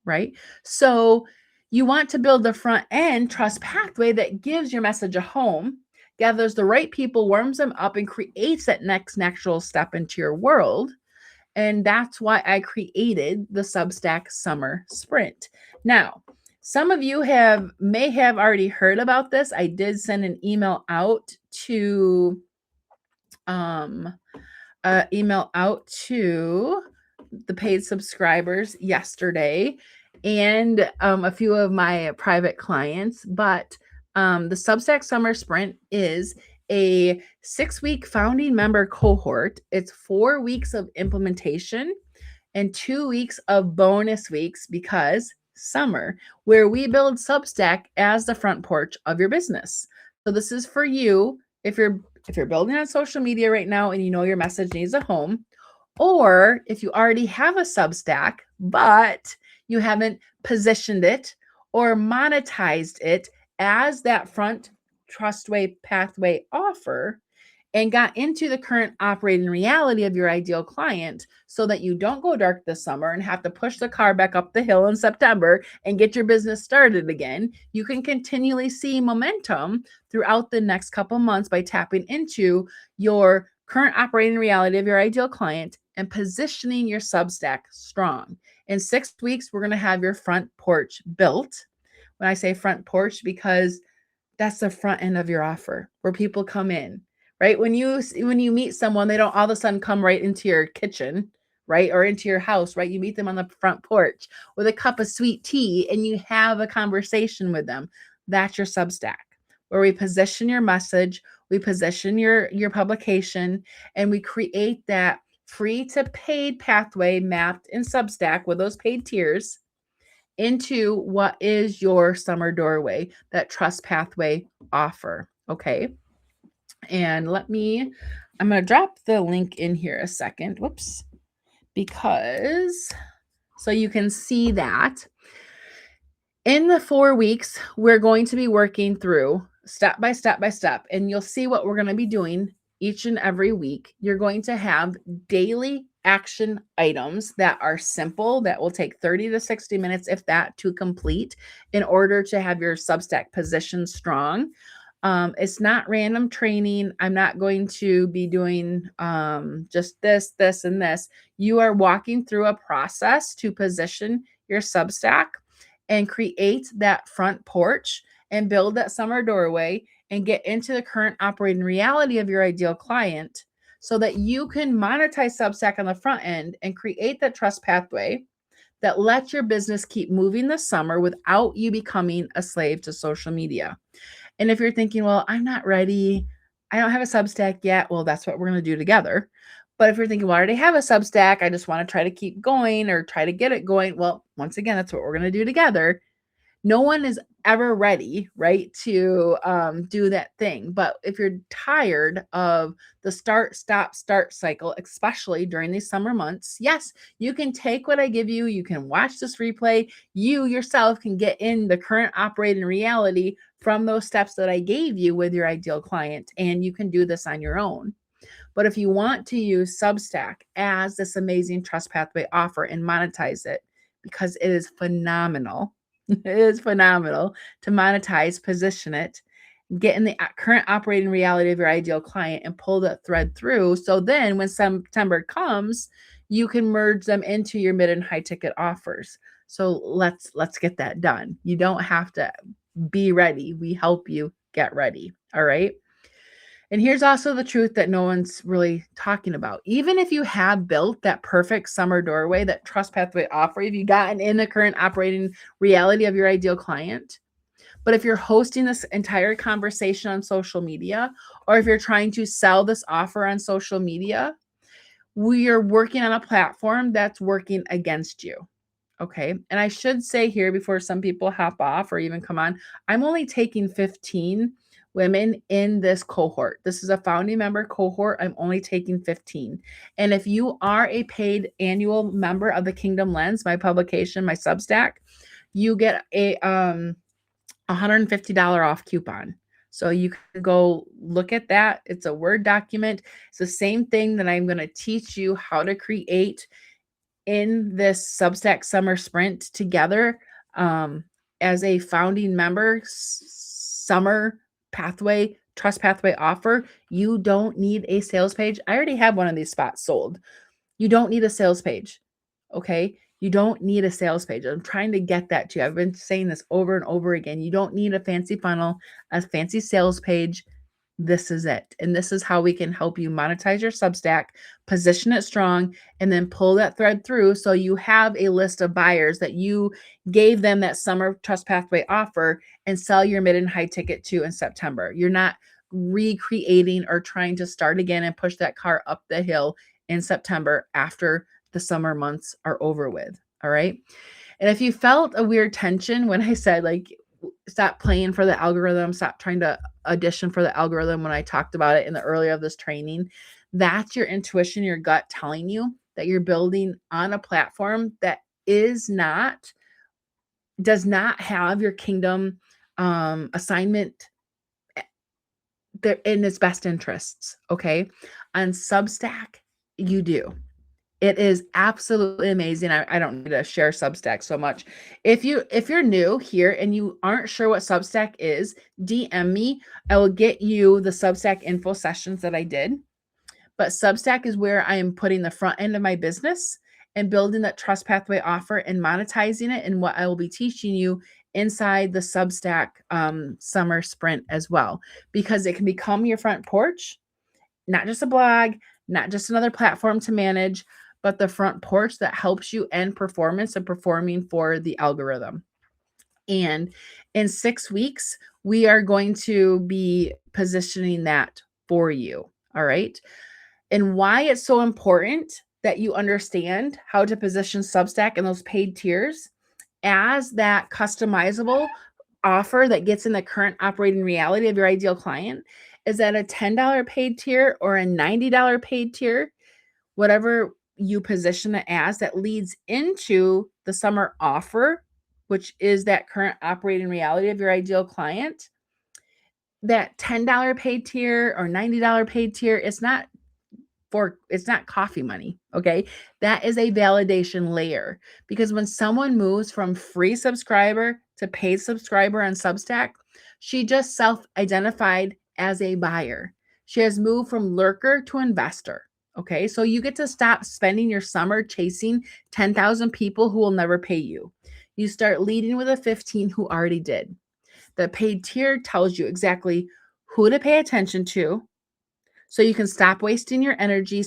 right? So you want to build the front end trust pathway that gives your message a home, gathers the right people, warms them up, and creates that next natural step into your world. And that's why I created the Substack Summer Sprint. Now, some of you may have already heard about this. I did send an email out to the paid subscribers yesterday and a few of my private clients. But the Substack Summer Sprint is a 6-week founding member cohort. It's 4 weeks of implementation and 2 weeks of bonus weeks because summer, where we build Substack as the front porch of your business. So this is for you if you're building on social media right now and you know your message needs a home, or if you already have a Substack, but you haven't positioned it or monetized it as that front trustway pathway offer and got into the current operating reality of your ideal client so that you don't go dark this summer and have to push the car back up the hill in September and get your business started again. You can continually see momentum throughout the next couple months by tapping into your current operating reality of your ideal client and positioning your Substack strong. In 6 weeks, we're going to have your front porch built. When I say front porch, because that's the front end of your offer where people come in, right? When you meet someone, they don't all of a sudden come right into your kitchen, right? Or into your house, right? You meet them on the front porch with a cup of sweet tea and you have a conversation with them. That's your Substack, where we position your message, we position your publication, and we create that free to paid pathway mapped in Substack with those paid tiers into what is your summer doorway, that trust pathway offer. Okay. And I'm going to drop the link in here a second. Whoops. Because so you can see that in the 4 weeks, we're going to be working through step by step by step, and you'll see what we're going to be doing each and every week. You're going to have daily action items that are simple, that will take 30 to 60 minutes, if that, to complete in order to have your Substack position strong. It's not random training. I'm not going to be doing just this, and this. You are walking through a process to position your Substack and create that front porch and build that summer doorway and get into the current operating reality of your ideal client so that you can monetize Substack on the front end and create that trust pathway that lets your business keep moving this summer without you becoming a slave to social media. And if you're thinking, well, I'm not ready, I don't have a Substack yet, well, that's what we're going to do together. But if you're thinking, well, I already have a Substack, I just want to try to keep going or try to get it going, well, once again, that's what we're going to do together. No one is ever ready, right, to do that thing. But if you're tired of the start, stop, start cycle, especially during these summer months, yes, you can take what I give you. You can watch this replay. You yourself can get in the current operating reality from those steps that I gave you with your ideal client. And you can do this on your own. But if you want to use Substack as this amazing trust pathway offer and monetize it, because it is phenomenal, it is phenomenal to monetize, position it, get in the current operating reality of your ideal client and pull that thread through. So then when September comes, you can merge them into your mid and high ticket offers. So let's get that done. You don't have to be ready. We help you get ready. All right. And here's also the truth that no one's really talking about. Even if you have built that perfect summer doorway, that trust pathway offer, if you gotten in the current operating reality of your ideal client, but if you're hosting this entire conversation on social media, or if you're trying to sell this offer on social media, we are working on a platform that's working against you. Okay. And I should say here before some people hop off or even come on, I'm only taking 15 women in this cohort. This is a founding member cohort. I'm only taking 15. And if you are a paid annual member of the Kingdom Lens, my publication, my Substack, you get a $150 off coupon. So you can go look at that. It's a Word document. It's the same thing that I'm going to teach you how to create in this Substack Summer Sprint together, as a founding member, Summer Pathway, Trust Pathway offer. You don't need a sales page. I already have one of these spots sold. You don't need a sales page. Okay. You don't need a sales page. I'm trying to get that to you. I've been saying this over and over again. You don't need a fancy funnel, a fancy sales page. This is it. And this is how we can help you monetize your Substack, position it strong, and then pull that thread through so you have a list of buyers that you gave them that Summer Trust Pathway offer and sell your mid and high ticket to in September. You're not recreating or trying to start again and push that car up the hill in September after the summer months are over with. All right. And if you felt a weird tension when I said, like, stop playing for the algorithm, stop trying to audition for the algorithm when I talked about it in the earlier of this training, that's your intuition, your gut telling you that you're building on a platform that does not have your kingdom assignment in its best interests. Okay. On Substack, you do. It is absolutely amazing. I don't need to share Substack so much. If you're new here and you aren't sure what Substack is, DM me. I will get you the Substack info sessions that I did. But Substack is where I am putting the front end of my business and building that Trust Pathway offer and monetizing it, and what I will be teaching you inside the Substack summer sprint as well, because it can become your front porch, not just a blog, not just another platform to manage, but the front porch that helps you end performance and performing for the algorithm. And in 6 weeks, we are going to be positioning that for you. All right. And why it's so important that you understand how to position Substack and those paid tiers as that customizable offer that gets in the current operating reality of your ideal client is that a $10 paid tier or a $90 paid tier, whatever you position it as, that leads into the summer offer, which is that current operating reality of your ideal client. That $10 paid tier or $90 paid tier, it's not coffee money. Okay. That is a validation layer, because when someone moves from free subscriber to paid subscriber on Substack, she just self-identified as a buyer. She has moved from lurker to investor. Okay. So you get to stop spending your summer chasing 10,000 people who will never pay you. You start leading with a 15 who already did. The paid tier tells you exactly who to pay attention to, so you can stop wasting your energy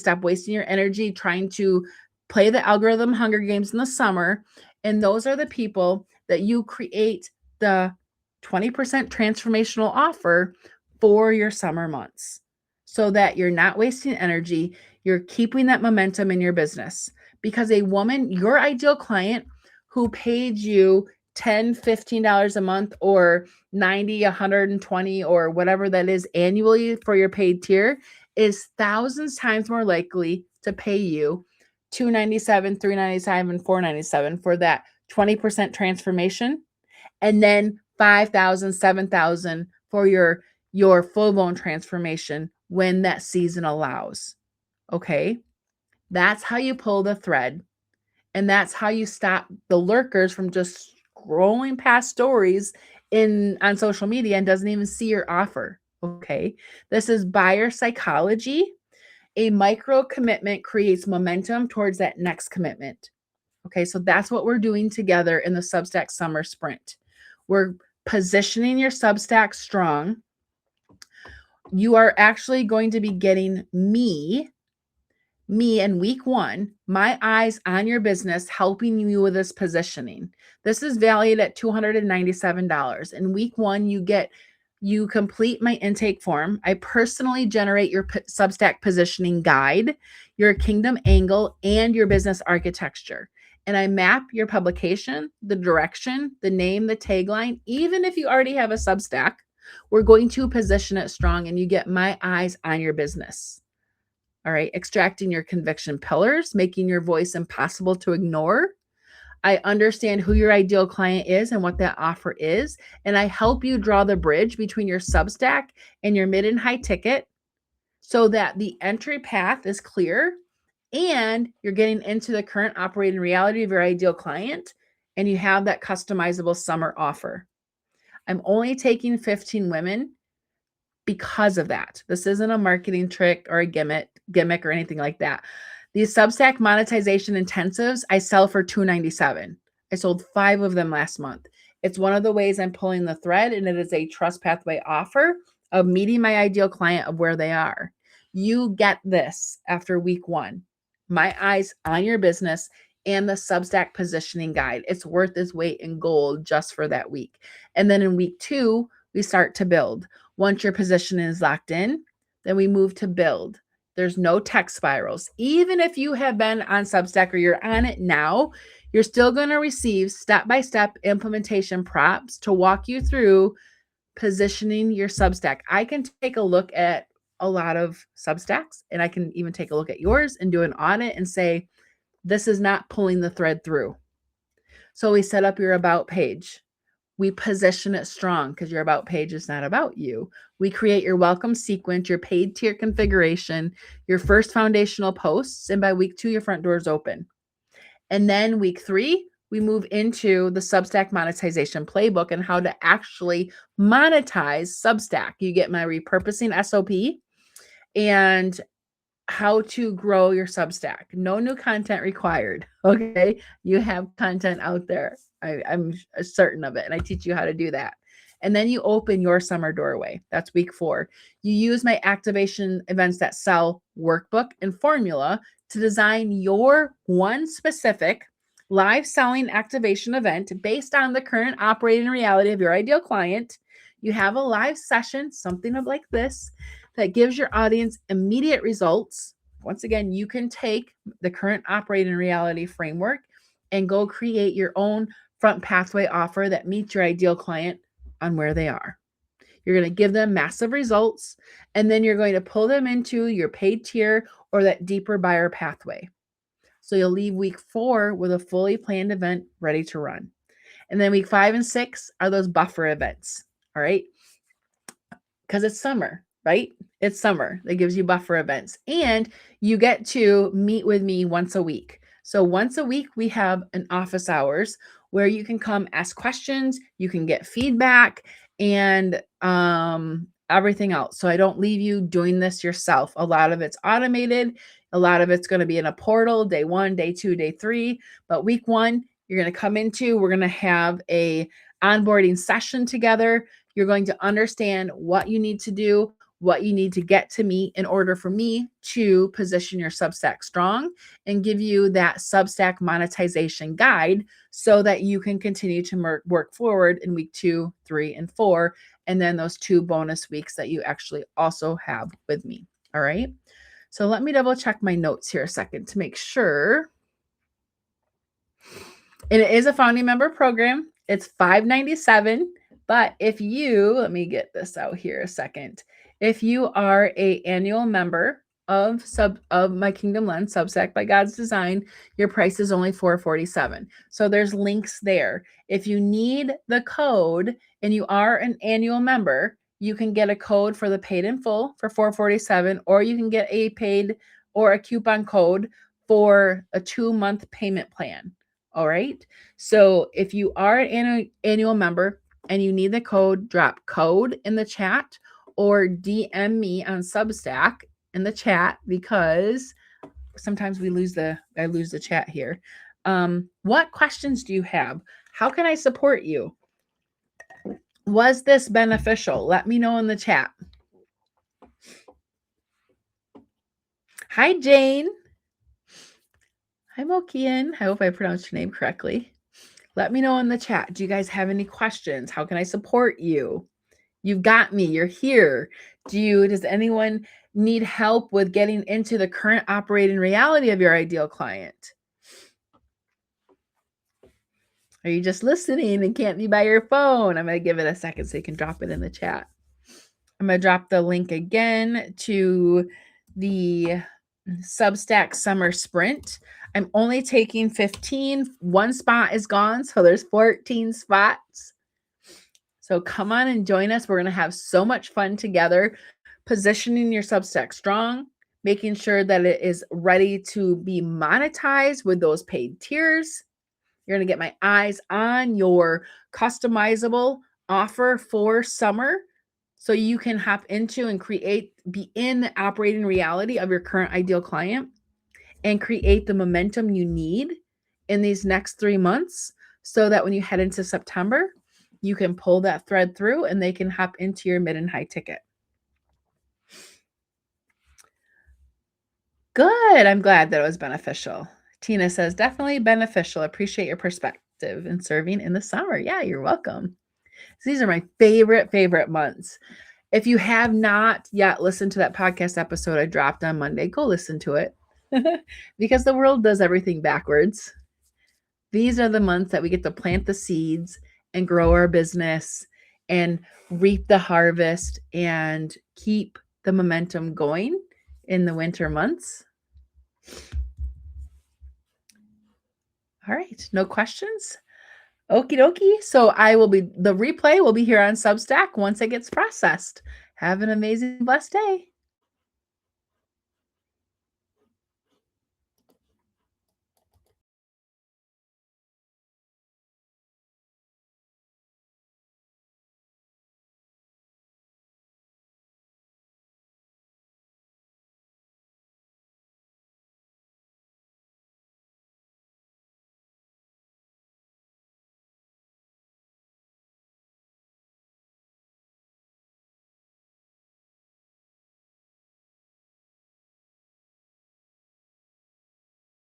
trying to play the algorithm Hunger Games in the summer. And those are the people that you create the 20% transformational offer for your summer months, so that you're not wasting energy. You're keeping that momentum in your business, because a woman, your ideal client who paid you $10, $15 a month, or 90, 120, or whatever that is annually for your paid tier, is thousands times more likely to pay you $297, $397, and $497 for that 20% transformation, and then $5,000, $7,000 for your full-blown transformation when that season allows. Okay? That's how you pull the thread. And that's how you stop the lurkers from just scrolling past stories on social media and doesn't even see your offer. Okay. This is buyer psychology. A micro commitment creates momentum towards that next commitment. Okay. So that's what we're doing together in the Substack Summer Sprint. We're positioning your Substack strong. You are actually going to be getting me in week 1, my eyes on your business, helping you with this positioning. This is valued at $297. In week 1, you complete my intake form. I personally generate your Substack positioning guide, your kingdom angle, and your business architecture. And I map your publication, the direction, the name, the tagline. Even if you already have a Substack, we're going to position it strong, and you get my eyes on your business. All right. Extracting your conviction pillars, making your voice impossible to ignore. I understand who your ideal client is and what that offer is. And I help you draw the bridge between your Substack and your mid and high ticket so that the entry path is clear and you're getting into the current operating reality of your ideal client and you have that customizable summer offer. I'm only taking 15 women because of that. This isn't a marketing trick or a gimmick or anything like that. These Substack monetization intensives I sell for $297. I sold 5 of them last month. It's one of the ways I'm pulling the thread, and it is a trust pathway offer of meeting my ideal client of where they are. You get this after week 1. My eyes on your business and the Substack positioning guide. It's worth its weight in gold just for that week. And then in week 2, we start to build. Once your position is locked in, then we move to build. There's no tech spirals. Even if you have been on Substack or you're on it now, you're still going to receive step-by-step implementation prompts to walk you through positioning your Substack. I can take a look at a lot of Substacks, and I can even take a look at yours and do an audit and say, this is not pulling the thread through. So we set up your about page. We position it strong because your about page is not about you. We create your welcome sequence, your paid tier configuration, your first foundational posts, and by week 2, your front door is open. And then week 3, we move into the Substack monetization playbook and how to actually monetize Substack. You get my repurposing SOP and how to grow your Substack. No new content required. Okay. You have content out there. I'm certain of it. And I teach you how to do that. And then you open your summer doorway. That's week 4. You use my activation events that sell workbook and formula to design your one specific live selling activation event based on the current operating reality of your ideal client. You have a live session, something of like this, that gives your audience immediate results. Once again, you can take the current operating reality framework and go create your own front pathway offer that meets your ideal client on where they are. You're going to give them massive results, and then you're going to pull them into your paid tier or that deeper buyer pathway. So you'll leave week 4 with a fully planned event ready to run. And then week 5 and 6 are those buffer events. All right. Because it's summer, right? It's summer. That gives you buffer events. And you get to meet with me once a week. So once a week, we have an office hours where you can come ask questions, you can get feedback, and everything else. So I don't leave you doing this yourself. A lot of it's automated. A lot of it's going to be in a portal, day 1, day 2, day 3. But week 1, you're going to come into, we're going to have a onboarding session together. You're going to understand what you need to do, what you need to get to me in order for me to position your Substack strong and give you that Substack monetization guide so that you can continue to work forward in week 2, 3, and 4, and then those 2 bonus weeks that you actually also have with me. All right. So let me double check my notes here a second to make sure. And it is a founding member program. It's $597. But if you, let me get this out here a second. If you are an annual member of My Kingdom Lens, Substack by God's Design, your price is only $447. So there's links there. If you need the code and you are an annual member, you can get a code for the paid in full for $447, or you can get a paid or a coupon code for a 2-month payment plan. All right. So if you are an annual member and you need the code, drop code in the chat or DM me on Substack in the chat, because sometimes I lose the chat here. What questions do you have? How can I support you? Was this beneficial? Let me know in the chat. Hi, Jane. Hi, Mokian. I hope I pronounced your name correctly. Let me know in the chat. Do you guys have any questions? How can I support you? You've got me. You're here. Does anyone need help with getting into the current operating reality of your ideal client? Are you just listening and can't be by your phone? I'm going to give it a second so you can drop it in the chat. I'm going to drop the link again to the Substack Summer Sprint. I'm only taking 15. One spot is gone, so there's 14 spots. So come on and join us. We're going to have so much fun together, positioning your Substack strong, making sure that it is ready to be monetized with those paid tiers. You're going to get my eyes on your customizable offer for summer so you can hop into and be in the operating reality of your current ideal client and create the momentum you need in these next 3 months so that when you head into September, you can pull that thread through and they can hop into your mid and high ticket. Good. I'm glad that it was beneficial. Tina says, definitely beneficial. Appreciate your perspective in serving in the summer. Yeah, you're welcome. So these are my favorite months. If you have not yet listened to that podcast episode I dropped on Monday, go listen to it because the world does everything backwards. These are the months that we get to plant the seeds and grow our business and reap the harvest and keep the momentum going in the winter months. All right, no questions? Okie dokie. So the replay will be here on Substack once it gets processed. Have an amazing, blessed day.